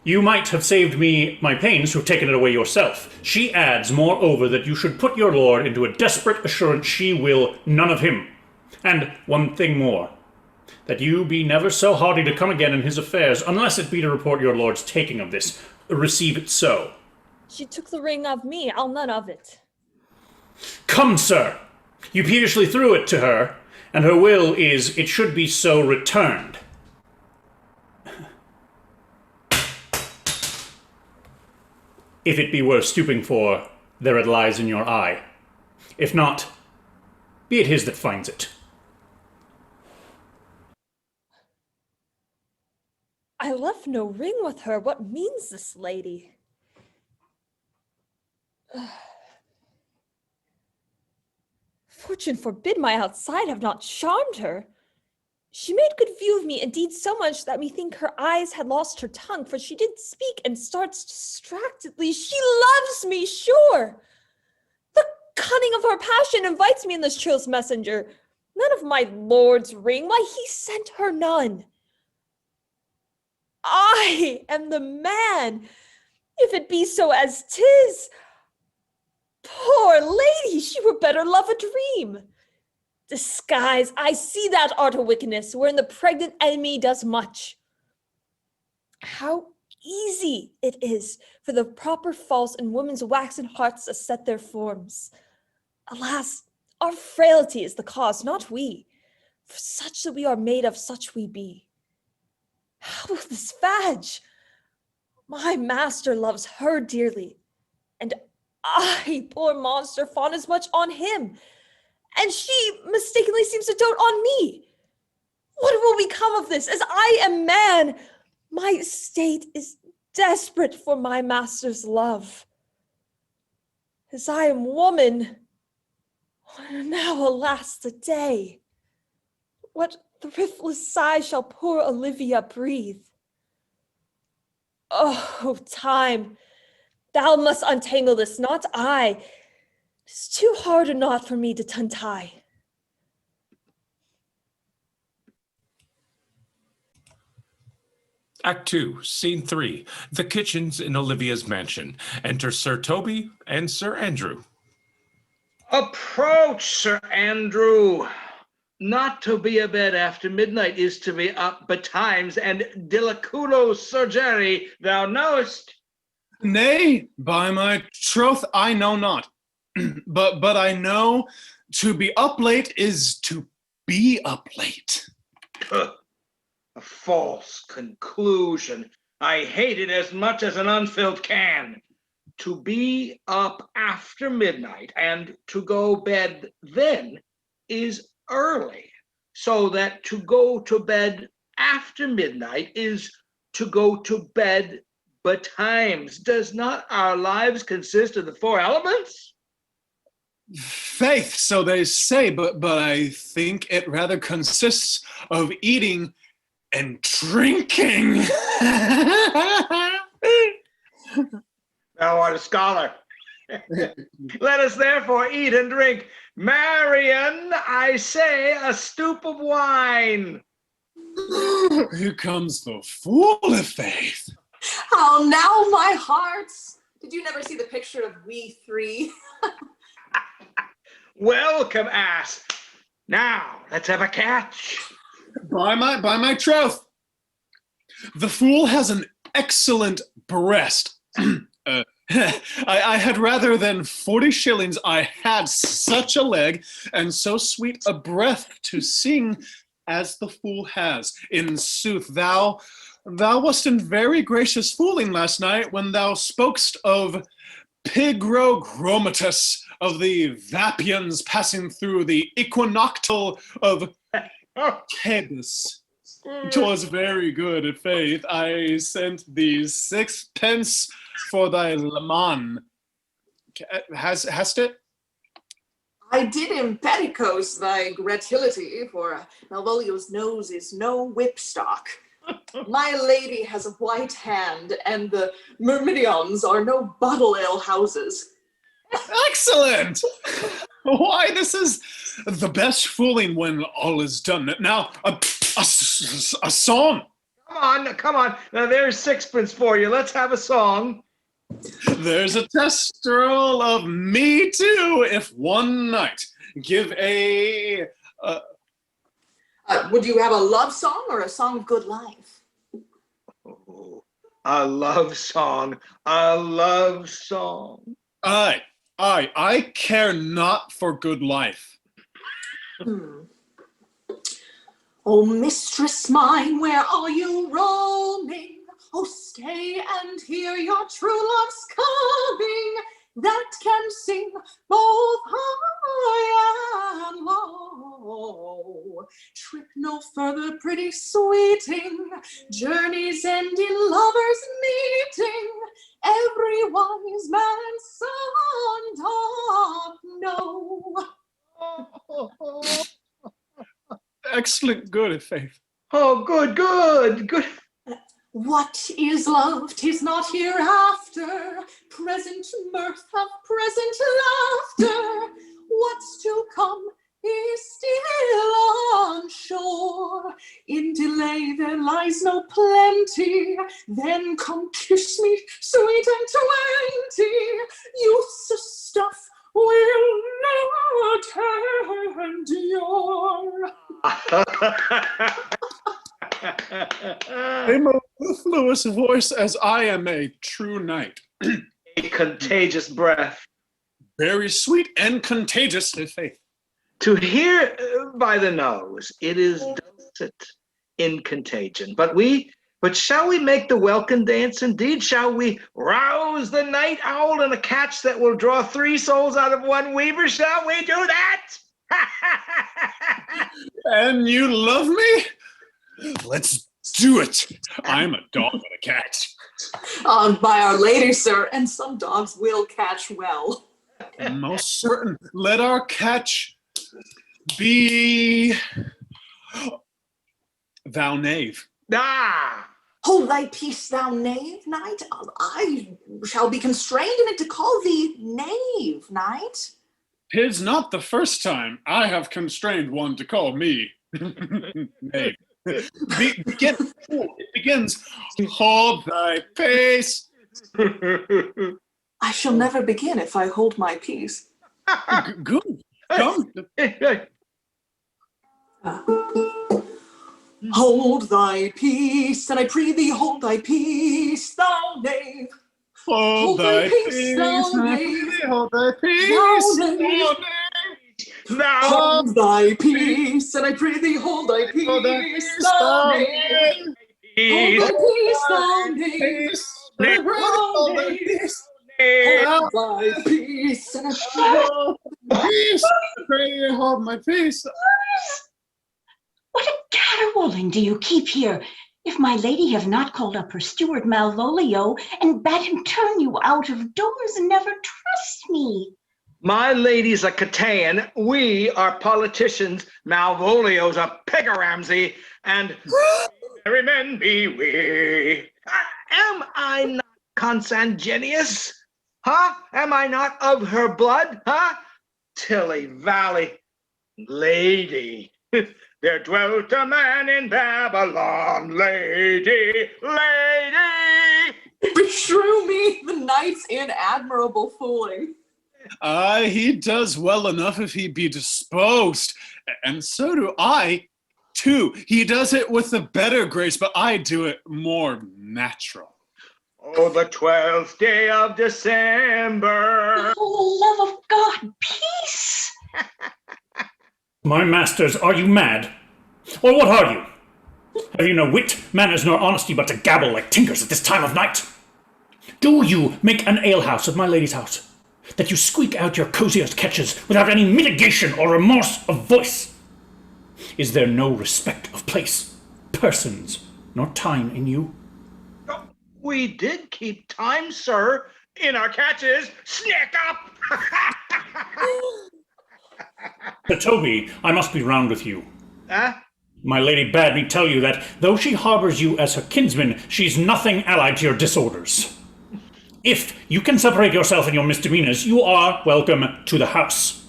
You might have saved me my pains to have taken it away yourself. She adds, moreover, that you should put your lord into a desperate assurance she will none of him. And one thing more, that you be never so haughty to come again in his affairs, unless it be to report your lord's taking of this. Receive it so. She took the ring of me, I'll none of it. Come, sir! You peevishly threw it to her, and her will is it should be so returned. If it be worth stooping for, there it lies in your eye. If not, be it his that finds it. I left no ring with her. What means this lady? Fortune forbid my outside have not charmed her. She made good view of me, indeed so much that methink her eyes had lost her tongue, for she did speak and starts distractedly. She loves me, sure. The cunning of her passion invites me in this churl's messenger. None of my lord's ring, why he sent her none. I am the man, if it be so as 'tis. Poor lady, she were better love a dream. Disguise, I see that art of wickedness, wherein the pregnant enemy does much. How easy it is for the proper false in women's waxen hearts to set their forms. Alas, our frailty is the cause, not we. For such that we are made of, such we be. How will this fadge? My master loves her dearly, and I, poor monster, fawn as much on him, and she mistakenly seems to dote on me. What will become of this? As I am man, my state is desperate for my master's love. As I am woman, now alas the day. What thriftless sigh shall poor Olivia breathe? Oh, time, thou must untangle this, not I. 'Tis too hard a knot for me to untie. Act 2, Scene 3. The kitchens in Olivia's mansion. Enter Sir Toby and Sir Andrew. Approach, Sir Andrew. Not to be abed after midnight is to be up betimes, and deliculo surgere, thou knowest. Nay, by my troth, I know not. but I know to be up late is to be up late. A false conclusion. I hate it as much as an unfilled can. To be up after midnight and to go bed then is early, so that to go to bed after midnight is to go to bed betimes. Does not our lives consist of the four elements? Faith, so they say, but I think it rather consists of eating and drinking. Thou art a scholar. Let us therefore eat and drink. Marion, I say, a stoup of wine. Here comes the fool of faith. How now, my hearts? Did you never see the picture of we three? Welcome, ass. Now, let's have a catch. By my troth, the fool has an excellent breast. I had rather than 40 shillings I had such a leg and so sweet a breath to sing as the fool has. In sooth, thou wast in very gracious fooling last night when thou spokest of Pigrogromatus of the Vapians passing through the equinoctial of Cadus. 'Twas very good, i' faith. I sent thee 6 pence for thy leman. Hast it? I did impedicos thy gratility, for Malvolio's nose is no whipstock. My lady has a white hand, and the myrmidons are no bottle ale houses. Excellent! Why, this is the best fooling when all is done. Now, a song. Come on. Now there's 6 pence for you. Let's have a song. There's a testrel of me too, if one night give a... Would you have a love song or a song of good life? Oh, a love song. A love song. I care not for good life. Oh, mistress mine, where are you roaming? Oh, stay and hear your true love's coming, that can sing both high and low. Trip no further, pretty sweeting, journeys end in lovers' meeting. Every wise man's son doth know. Excellent good, i' faith. Oh, good. What is love? 'Tis not hereafter. Present mirth of present laughter. What's to come is still on shore. In delay there lies no plenty. Then come kiss me, sweet and 20. Useless stuff will not endure. A mellifluous voice as I am a true knight. A contagious breath. Very sweet and contagious, i' faith. To hear by the nose, it is dulcet in contagion. But shall we make the welkin dance indeed? Shall we rouse the night owl in a catch that will draw 3 souls out of one weaver? Shall we do that? And you love me? Let's do it. I'm a dog and a cat. By Our Lady, sir, and some dogs will catch well. Most certain. Let our catch be thou knave. Ah! Hold thy peace, thou knave, knight. I shall be constrained in it to call thee knave, knight. 'Tis not the first time I have constrained one to call me knave. It begins, hold thy pace. I shall never begin if I hold my peace. Good. Come. Hold thy peace, and I pray thee, hold thy peace, thou knave. Hold thy peace, thou knave. Hold thy peace, Thou knave. Now, Hold thy peace, and I pray thee, hold thy peace, thou knave. Hold thy peace, thou knave. Hold thy peace. Hold thy peace, and I Pray, hold my peace. What a caterwauling do you keep here? If my lady have not called up her steward Malvolio and bade him turn you out of doors and never trust me. my lady's a Catayan. We are politicians. Malvolio's a Pegaramsey. And merry men be we. Am I not consanguineous? Huh? Am I not of her blood? Huh? Tilly Valley, lady. There dwelt a man in Babylon, lady, lady. Beshrew me, the knight's in admirable fooling. Aye, he does well enough if he be disposed, and so do I, too. He does it with a better grace, but I do it more natural. Oh, the 12th day of December. Oh, the love of God, peace! My masters, are you mad? Or what are you? Have you no wit, manners, nor honesty, but to gabble like tinkers at this time of night? Do you make an alehouse of my lady's house, that you squeak out your coziest catches without any mitigation or remorse of voice? Is there no respect of place, persons, nor time in you? We did keep time, sir, in our catches. Snick up! Sir Toby, I must be round with you. Huh? My lady bade me tell you that, though she harbours you as her kinsman, she's nothing allied to your disorders. If you can separate yourself and your misdemeanors, you are welcome to the house.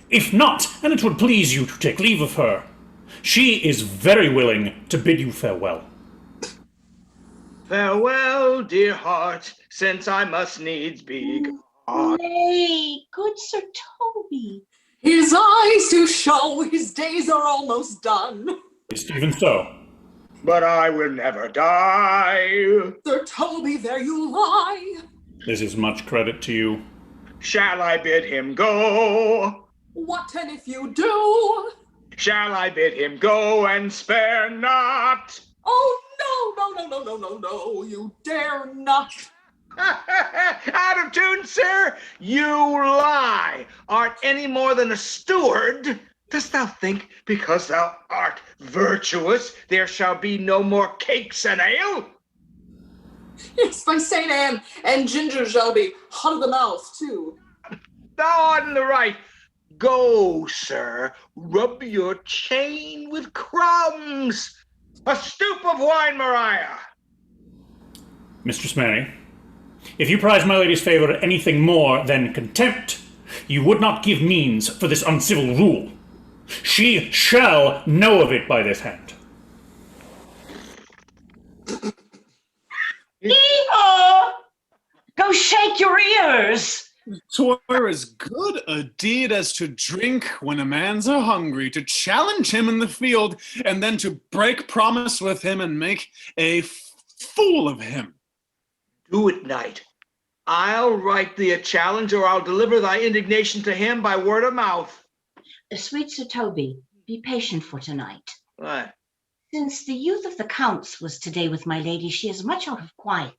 If not, and it would please you to take leave of her, she is very willing to bid you farewell. Farewell, dear heart, since I must needs be gone. Nay, good Sir Toby. His eyes do show his days are almost done. It's even so. But I will never die. Sir Toby, there you lie. This is much credit to you. Shall I bid him go? What and if you do? Shall I bid him go and spare not? Oh, no, you dare not. Out of tune, sir? You lie. Art any more than a steward? Dost thou think, because thou art virtuous, there shall be no more cakes and ale? Yes, by St. Anne, and ginger shall be hot of the mouth, too. Thou art in the right. Go, sir, rub your chain with crumbs. A stoop of wine, Maria. Mistress Mary, if you prize my lady's favour anything more than contempt, you would not give means for this uncivil rule. She shall know of it by this hand. Hee-haw! Go shake your ears! 'Twere as good a deed as to drink when a man's a-hungry, to challenge him in the field, and then to break promise with him and make a fool of him. Do it, knight. I'll write thee a challenge, or I'll deliver thy indignation to him by word of mouth. Sweet Sir Toby, be patient for tonight. What? Since the youth of the Count's was today with my lady, she is much out of quiet.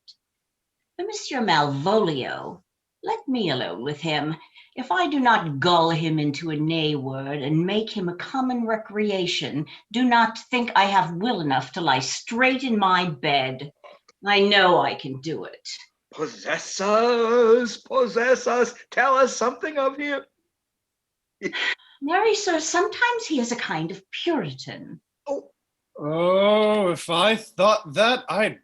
But Monsieur Malvolio, let me alone with him. If I do not gull him into a nay word and make him a common recreation, do not think I have will enough to lie straight in my bed. I know I can do it. Possess us, tell us something of him. Marry, sir, sometimes he is a kind of Puritan. Oh, if I thought that, I'd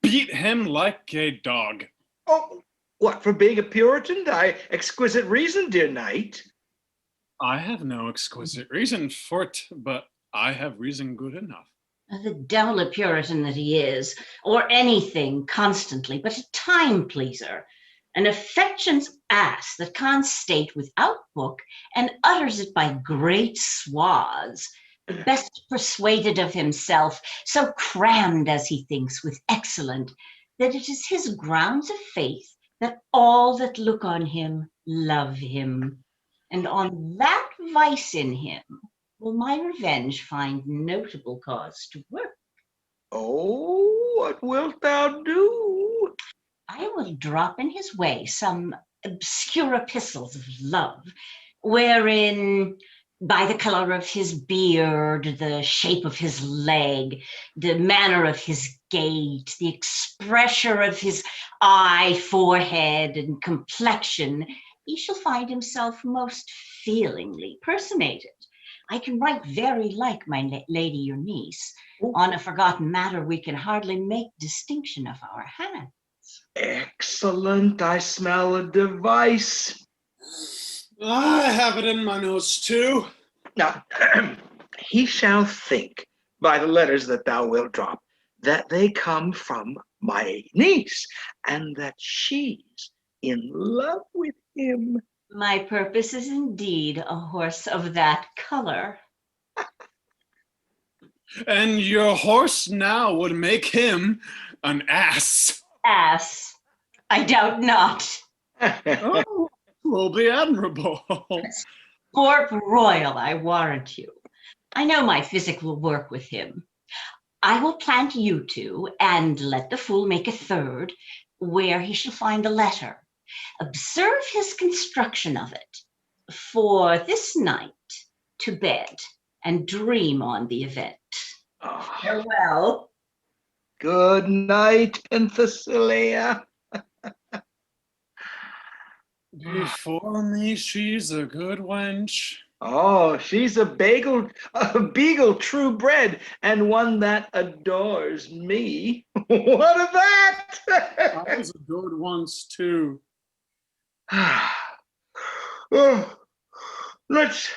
beat him like a dog. Oh, what, for being a Puritan? Thy exquisite reason, dear knight. I have no exquisite reason for it, but I have reason good enough. The devil a Puritan that he is, or anything constantly, but a time pleaser, an affection's ass that can't state without book and utters it by great swaths, best persuaded of himself, so crammed as he thinks with excellent, that it is his grounds of faith that all that look on him love him, and on that vice in him will my revenge find notable cause to work. Oh, what wilt thou do? I will drop in his way some obscure epistles of love, wherein by the color of his beard, the shape of his leg, the manner of his gait, the expression of his eye, forehead, and complexion, he shall find himself most feelingly personated. I can write very like my lady your niece. On a forgotten matter we can hardly make distinction of our hands. Excellent. I smell a device. I have it in my nose too. Now, he shall think by the letters that thou wilt drop that they come from my niece and that she's in love with him. My purpose is indeed a horse of that color. And your horse now would make him an ass. Ass. I doubt not. Oh, will be admirable. Sport royal, I warrant you. I know my physic will work with him. I will plant you two and let the fool make a third where he shall find the letter. Observe his construction of it. For this night, to bed and dream on the event. Oh, Farewell. good night, Penthesilea. Before me, she's a good wench. Oh, she's a beagle true bred, and one that adores me. What of that? I was adored once too. Oh, let's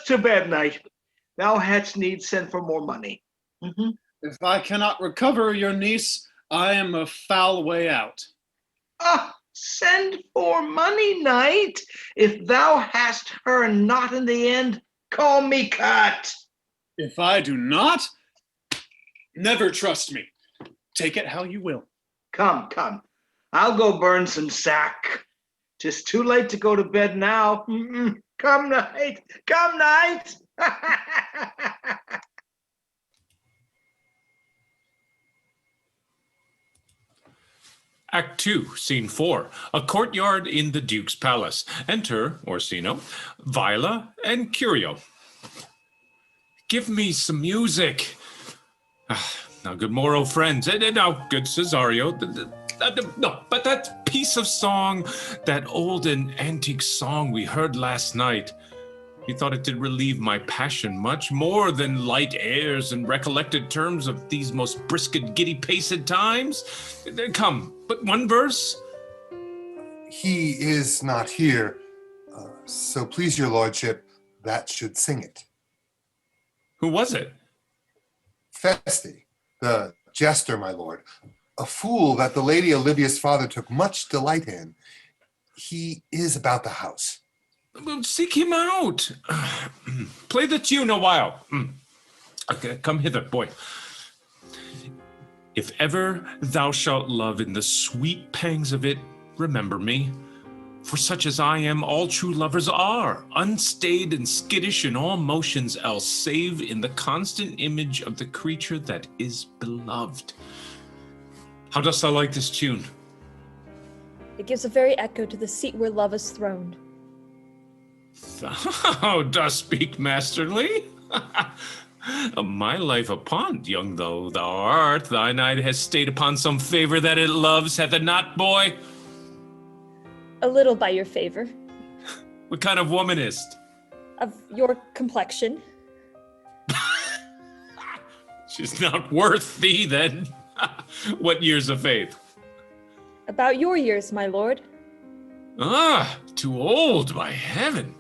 to bed, knight. Thou hadst need send for more money. Mhm. If I cannot recover your niece, I am a foul way out. Ah, send for money, knight. If thou hast her not in the end, call me cut. If I do not, never trust me. Take it how you will. Come. I'll go burn some sack. 'Tis too late to go to bed now. Come, knight. Come, knight. Act 2, Scene 4, a courtyard in the Duke's palace. Enter Orsino, Viola, and Curio. Give me some music. Now, good morrow, friends. Now, good Cesario. No, but that piece of song, that old and antique song we heard last night, he thought it did relieve my passion much more than light airs and recollected terms of these most brisk and giddy-paced times. Come, but one verse? He is not here, so please your lordship, that should sing it. Who was it? Festi, the jester, my lord, a fool that the Lady Olivia's father took much delight in. He is about the house. Well, seek him out. Play the tune a while. Okay, come hither, boy. If ever thou shalt love in the sweet pangs of it, remember me. For such as I am, all true lovers are, unstayed and skittish in all motions else, save in the constant image of the creature that is beloved. How dost thou like this tune? It gives a very echo to the seat where love is throned. Thou dost speak masterly. My life upon, young though thou art, thine eye has stayed upon some favor that it loves, hath it not, boy? A little by your favor. What kind of woman is't? Of your complexion. She's not worth thee, then. What years of faith? About your years, my lord. Ah, too old, by heaven.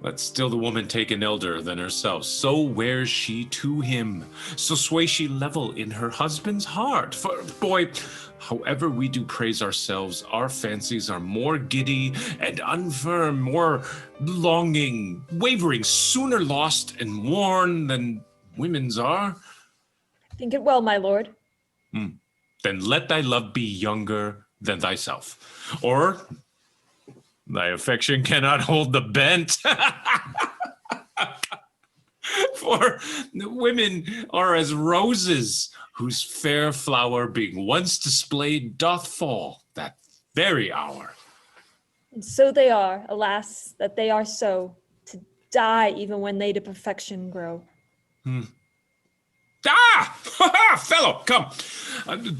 Let still the woman take an elder than herself, so wears she to him, so sways she level in her husband's heart. For, boy, however we do praise ourselves, our fancies are more giddy and unfirm, more longing, wavering, sooner lost and worn than women's are. Think it well, my lord. Then let thy love be younger than thyself, or thy affection cannot hold the bent. For women are as roses, whose fair flower being once displayed doth fall that very hour. And so they are, alas, that they are so, to die even when they to perfection grow. Fellow, come.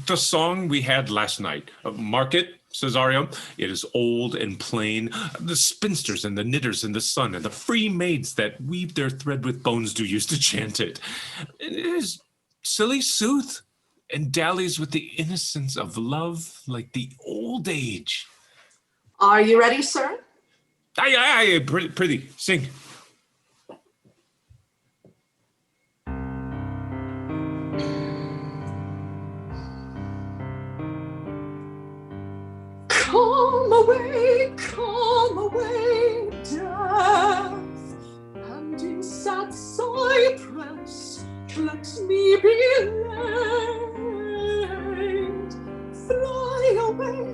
The song we had last night. Mark it, Cesario. It is old and plain. The spinsters and the knitters in the sun and the free maids that weave their thread with bones do use to chant it. It is silly sooth, and dallies with the innocence of love like the old age. Are you ready, sir? Aye, pretty, sing. Come away, death, and in sad cypress let me be laid. Fly away,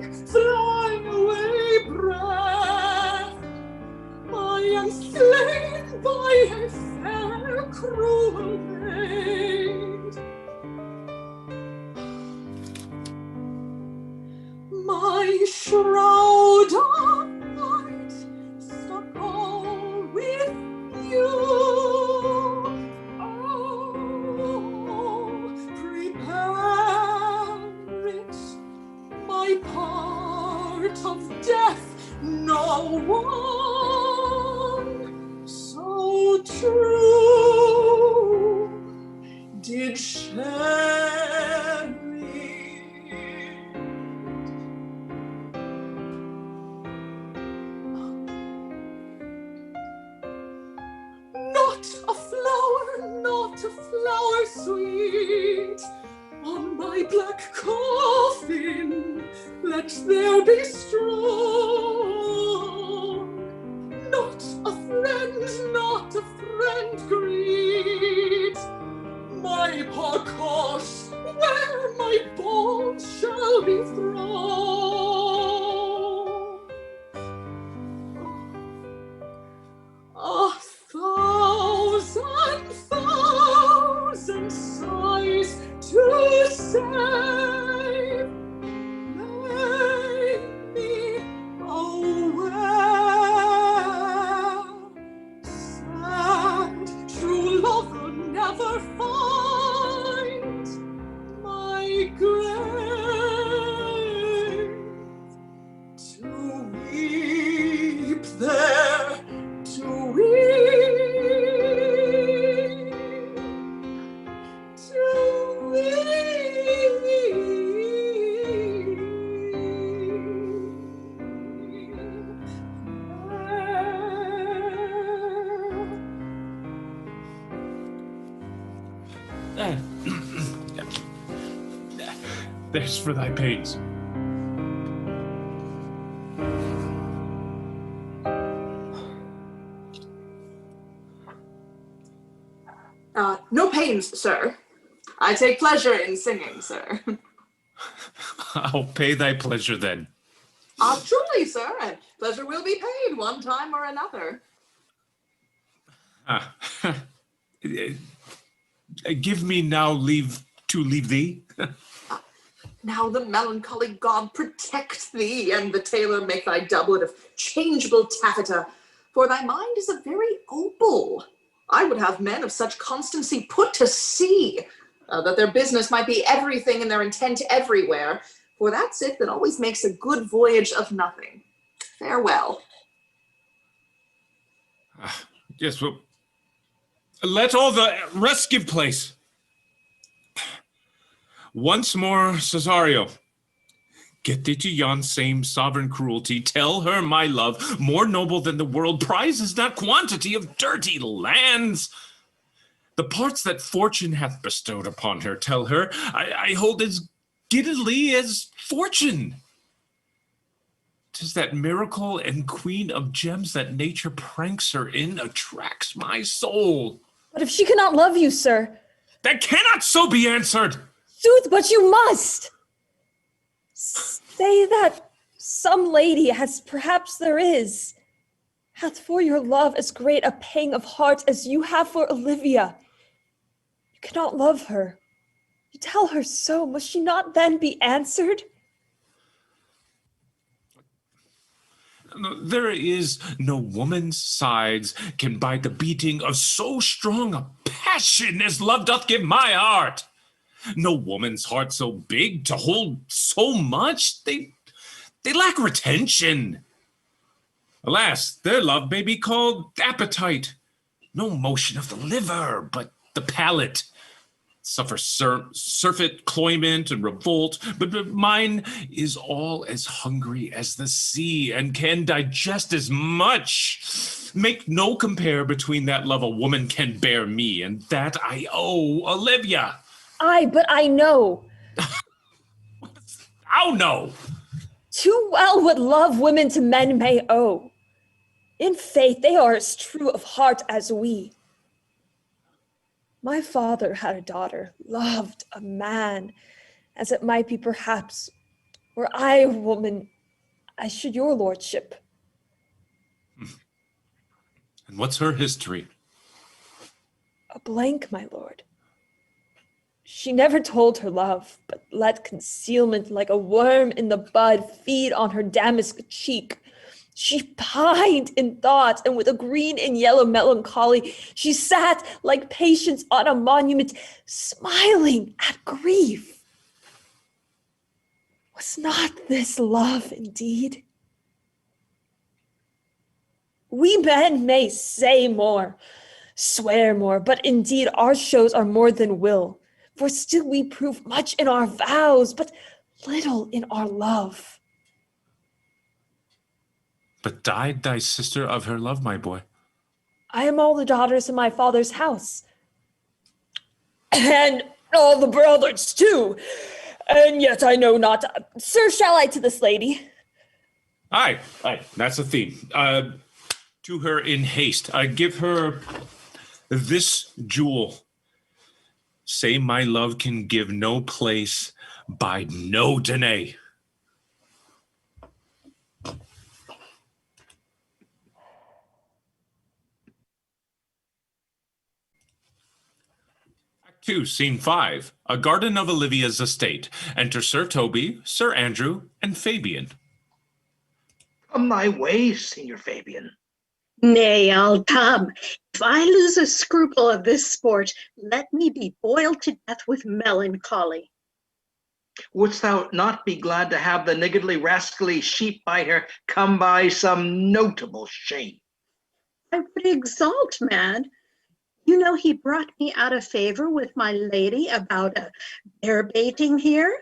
breath. I am slain by a fair, cruel maid. My shroud of night stuck all with you. Oh, prepare it, my part of death. No one so true did share it. Not a flower sweet, on my black coffin, let there be strong. Not a friend greet my poor corse, where my bones shall be thrown. Thousand sighs to save, make me aware. Sad true lover never find my grave to weep there, to weep. There's for thy pains. No pains, sir. I take pleasure in singing, sir. I'll pay thy pleasure then. Truly, sir, and pleasure will be paid one time or another. Give me now leave to leave thee. Now the melancholy god protect thee, and the tailor make thy doublet of changeable taffeta, for thy mind is a very opal. I would have men of such constancy put to sea, that their business might be everything and their intent everywhere, for that's it that always makes a good voyage of nothing. Farewell. Yes, well, let all the rest give place. Once more, Cesario, get thee to yon same sovereign cruelty. Tell her my love, more noble than the world, prizes not quantity of dirty lands. The parts that fortune hath bestowed upon her, tell her, I hold as giddily as fortune. 'Tis that miracle and queen of gems that nature pranks her in attracts my soul. But if she cannot love you, sir. That cannot so be answered. Sooth, but you must. Say that some lady, as perhaps there is, hath for your love as great a pang of heart as you have for Olivia. You cannot love her. You tell her so. Must she not then be answered? There is no woman's sides can bide the beating of so strong a passion as love doth give my heart. No woman's heart so big to hold so much. They lack retention. Alas, their love may be called appetite. No motion of the liver, but the palate. suffer surfeit, cloyment, and revolt, but mine is all as hungry as the sea and can digest as much. Make no compare between that love a woman can bear me and that I owe Olivia. Aye, but I know. How no? Too well what love women to men may owe. In faith, they are as true of heart as we. My father had a daughter, loved a man, as it might be perhaps, were I a woman, I should your lordship. And what's her history? A blank, my lord. She never told her love, but let concealment like a worm in the bud feed on her damask cheek. She pined in thought, and with a green and yellow melancholy, she sat like patience on a monument, smiling at grief. Was not this love indeed? We men may say more, swear more, but indeed our shows are more than will. For still we prove much in our vows, but little in our love. But died thy sister of her love, my boy? I am all the daughters in my father's house. And all the brothers too. And yet I know not. Sir, shall I to this lady? Aye, that's a theme. To her in haste. Give her this jewel. Say my love can give no place, bide no delay. Act 2, Scene 5. A garden of Olivia's estate. Enter Sir Toby, Sir Andrew, and Fabian. Come thy way, Senior Fabian. Nay, I'll come. If I lose a scruple of this sport, let me be boiled to death with melancholy. Wouldst thou not be glad to have the niggardly, rascally sheep biter come by some notable shame? I would exalt, man. You know he brought me out of favor with my lady about a bear baiting here.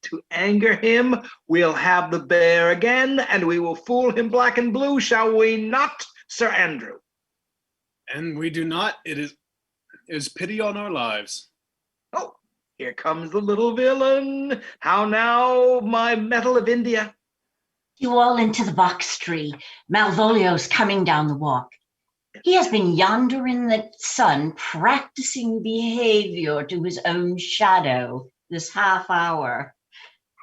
To anger him, we'll have the bear again, and we will fool him black and blue, shall we not, Sir Andrew? And we do not. It is pity on our lives. Oh, here comes the little villain. How now, my metal of India? You all into the box tree. Malvolio's coming down the walk. He has been yonder in the sun practicing behavior to his own shadow this half hour.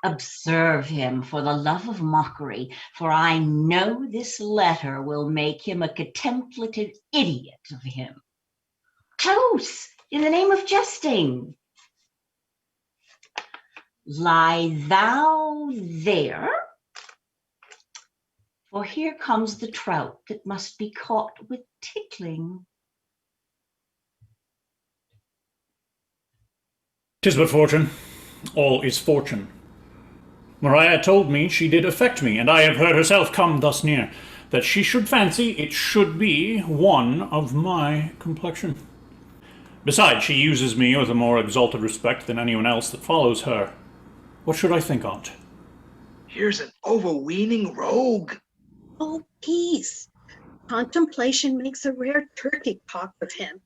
Observe him for the love of mockery, for I know this letter will make him a contemplative idiot of him. Close, in the name of jesting. Lie thou there, for here comes the trout that must be caught with tickling. 'Tis but fortune. All is fortune. Maria told me she did affect me, and I have heard herself come thus near, that she should fancy it should be one of my complexion. Besides, she uses me with a more exalted respect than anyone else that follows her. What should I think on't? Here's an overweening rogue. Oh, peace. Contemplation makes a rare turkey cock of him.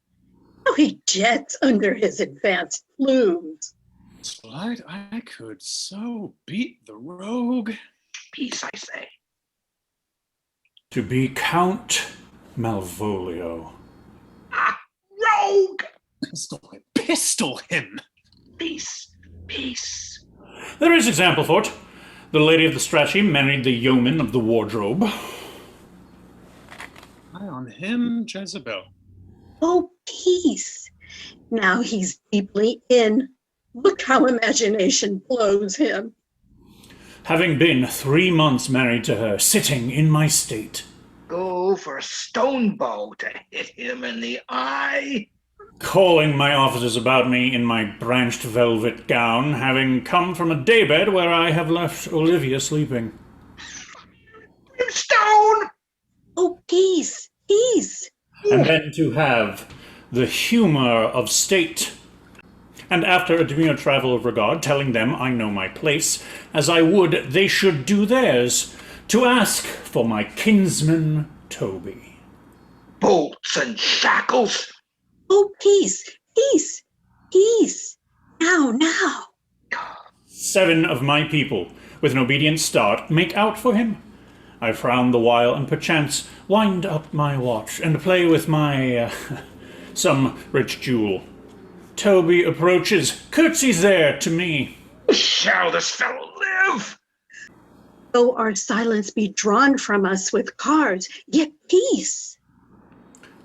How he jets under his advanced plumes. Slide, I could so beat the rogue. Peace, I say. To be Count Malvolio. Ah, rogue! Pistol him! Peace, peace. There is example for't. The lady of the Strachey married the yeoman of the wardrobe. Eye on him, Jezebel. Oh, peace. Now he's deeply in. Look how imagination blows him. Having been 3 months married to her, sitting in my state. Go for a stone bow to hit him in the eye. Calling my officers about me in my branched velvet gown, having come from a daybed where I have left Olivia sleeping. Stone! Oh, peace, peace. And then to have the humor of state And after a demure travel of regard, telling them I know my place, as I would they should do theirs, to ask for my kinsman Toby. Bolts and shackles! Oh, peace, peace, peace. Now. 7 of my people, with an obedient start, make out for him. I frown the while, and perchance wind up my watch, and play with my, some rich jewel. Toby approaches, curtsies there to me. Shall this fellow live? Though our silence be drawn from us with cars, yet peace.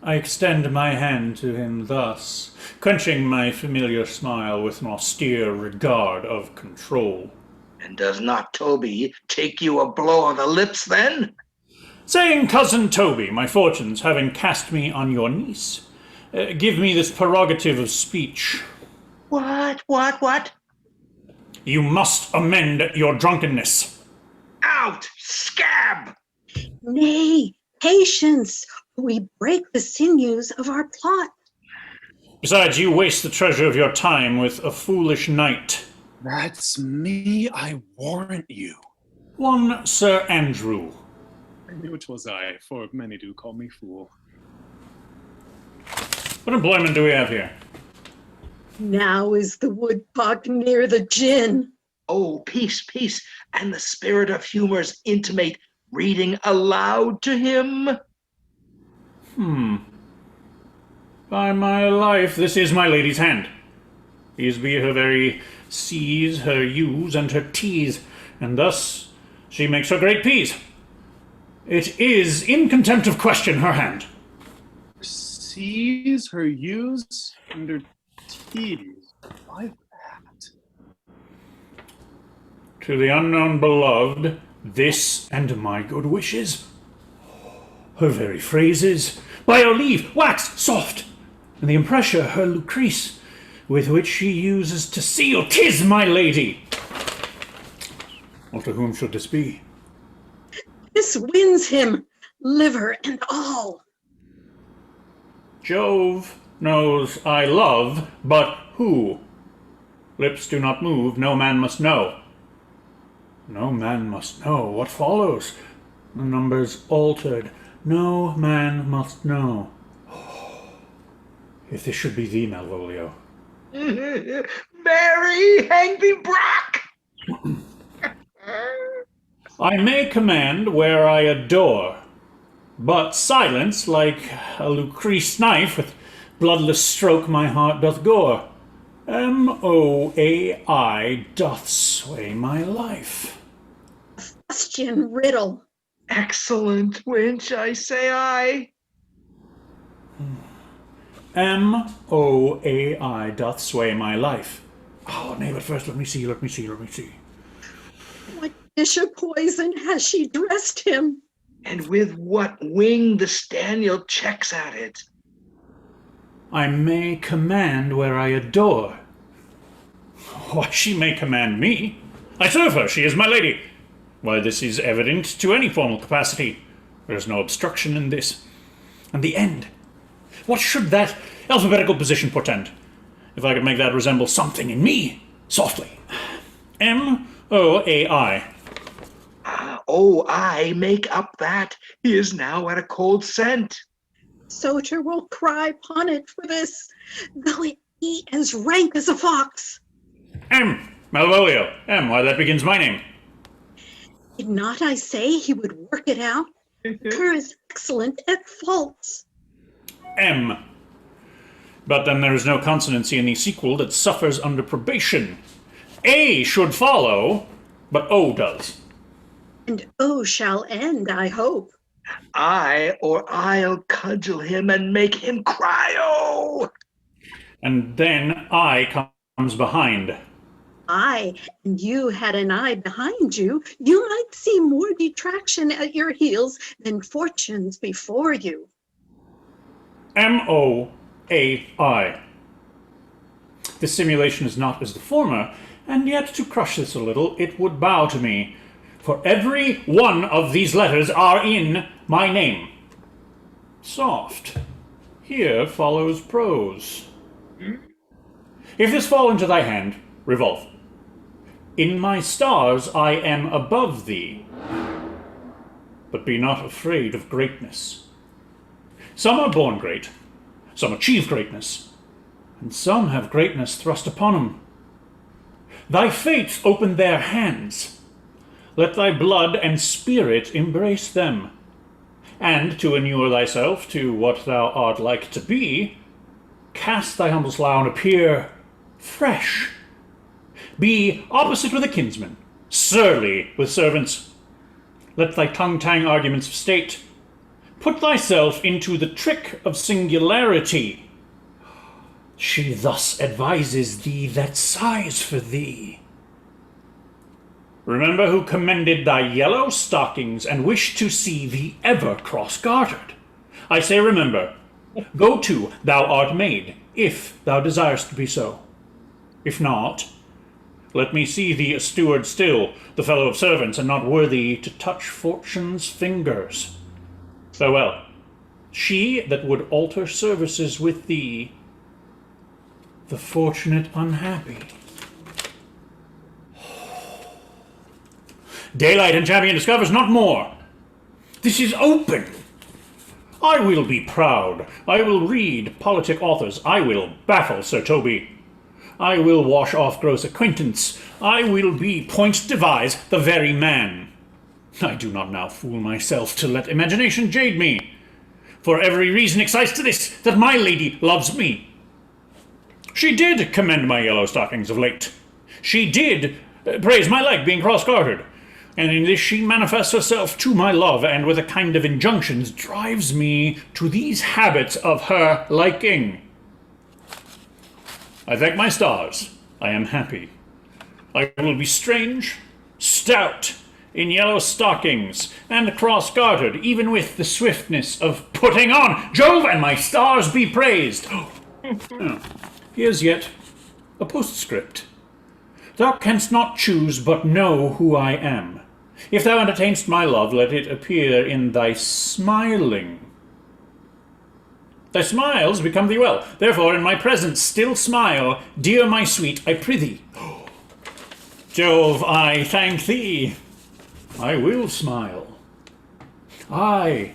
I extend my hand to him thus, quenching my familiar smile with an austere regard of control. And does not Toby take you a blow on the lips then? Saying, cousin Toby, my fortunes having cast me on your niece, give me this prerogative of speech. What? You must amend your drunkenness. Out, scab! Nay, patience. We break the sinews of our plot. Besides, you waste the treasure of your time with a foolish knight. That's me, I warrant you. One Sir Andrew. I knew it was I, for many do call me fool. What employment do we have here? Now is the woodcock near the gin. Oh, peace. And the spirit of humors intimate reading aloud to him. By my life, this is my lady's hand. These be her very C's, her U's, and her T's, and thus she makes her great P's. It is, in contempt of question, her hand. C's, her U's, and her T's. Why that? To the unknown beloved, this and my good wishes. Her very phrases, by your leave, wax soft, and the impressure her Lucrece, with which she uses to seal, 'tis my lady. Well, to whom should this be? This wins him, liver and all. Jove knows I love, but who? Lips do not move, no man must know. No man must know. What follows? The number's altered. No man must know. If this should be thee, Malvolio. Mary, hang thee Brock! I may command where I adore, but silence, like a Lucrece knife, with bloodless stroke my heart doth gore. M-O-A-I doth sway my life. Fustian riddle. Excellent, wench, I say I. M-O-A-I doth sway my life. Oh, nay, but first let me see. What dish of poison has she dressed him? And with what wing the Staniel checks at it? I may command where I adore. Why, she may command me. I serve her, she is my lady. Why, this is evident to any formal capacity. There is no obstruction in this. And the end. What should that alphabetical position portend? If I could make that resemble something in me, softly. M-O-A-I. I make up that. He is now at a cold scent. Soter will cry upon it for this, though it be as rank as a fox. M. Malvolio. M. Why, that begins my name. Did not I say he would work it out? Kerr is excellent at faults. M. But then there is no consonancy in the sequel that suffers under probation. A should follow, but O does. And O shall end, I hope. I'll cudgel him and make him cry, oh! And then I comes behind. Aye, and you had an eye behind you, you might see more detraction at your heels than fortunes before you. M-O-A-I. This simulation is not as the former, and yet to crush this a little, it would bow to me. For every one of these letters are in my name. Soft. Here follows prose. If this fall into thy hand, revolve. In my stars I am above thee, but be not afraid of greatness. Some are born great, some achieve greatness, and some have greatness thrust upon them. Thy fates open their hands. Let thy blood and spirit embrace them. And to inure thyself to what thou art like to be, cast thy humble slough and appear fresh. Be opposite with a kinsman, surly with servants. Let thy tongue tang arguments of state. Put thyself into the trick of singularity. She thus advises thee that sighs for thee. Remember who commended thy yellow stockings and wished to see thee ever cross-gartered. I say remember. Go to, thou art made, if thou desirest to be so. If not, let me see thee a steward still, the fellow of servants, and not worthy to touch fortune's fingers. Farewell. She that would alter services with thee, the fortunate unhappy. Daylight and champion discovers not more. This is open. I will be proud. I will read politic authors. I will baffle Sir Toby. I will wash off gross acquaintance. I will be point devise the very man. I do not now fool myself to let imagination jade me. For every reason excites to this, that my lady loves me. She did commend my yellow stockings of late. She did praise my leg being cross-gartered. And in this she manifests herself to my love, and with a kind of injunctions drives me to these habits of her liking. I thank my stars, I am happy. I will be strange, stout, in yellow stockings, and cross-gartered, even with the swiftness of putting on. Jove and my stars be praised! Here's yet a postscript. Thou canst not choose but know who I am. If thou entertainst my love, let it appear in thy smiling. Thy smiles become thee well. Therefore, in my presence still smile. Dear my sweet, I prithee. Jove, I thank thee. I will smile. I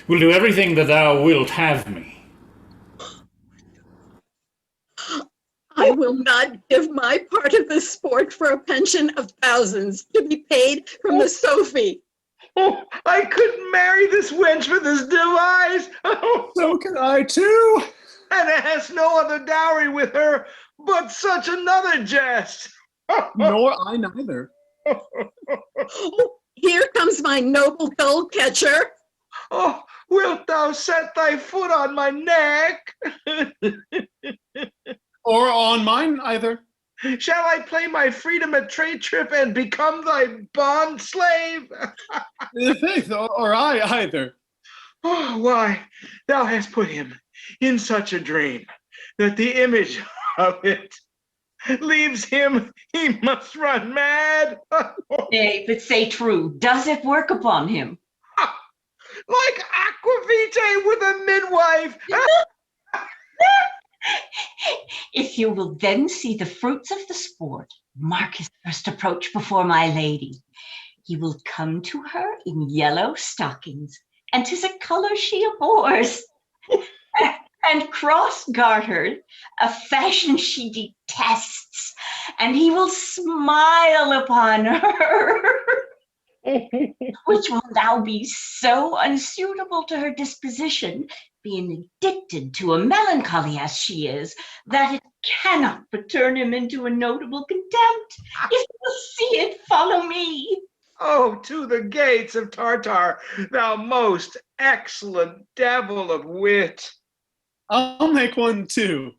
will do everything that thou wilt have me. I will not give my part of the sport for a pension of thousands to be paid from the Sophie. Oh, I couldn't marry this wench for this device. So can I too. And it has no other dowry with her but such another jest. Nor I neither. Oh, here comes my noble gold catcher. Oh, wilt thou set thy foot on my neck? Or on mine either. Shall I play my freedom a trade trip and become thy bond slave? Faith, or I either. Oh, why, thou hast put him in such a dream that the image of it leaves him, he must run mad. Nay, but say true, does it work upon him? Like aquavitae with a midwife. If you will then see the fruits of the sport, mark his first approach before my lady. He will come to her in yellow stockings, and 'tis a color she abhors, and cross-gartered, a fashion she detests, and he will smile upon her, which will now be so unsuitable to her disposition, being addicted to a melancholy as she is, that it cannot but turn him into a notable contempt. If you see it, follow me. Oh, to the gates of Tartar, thou most excellent devil of wit. I'll make one too.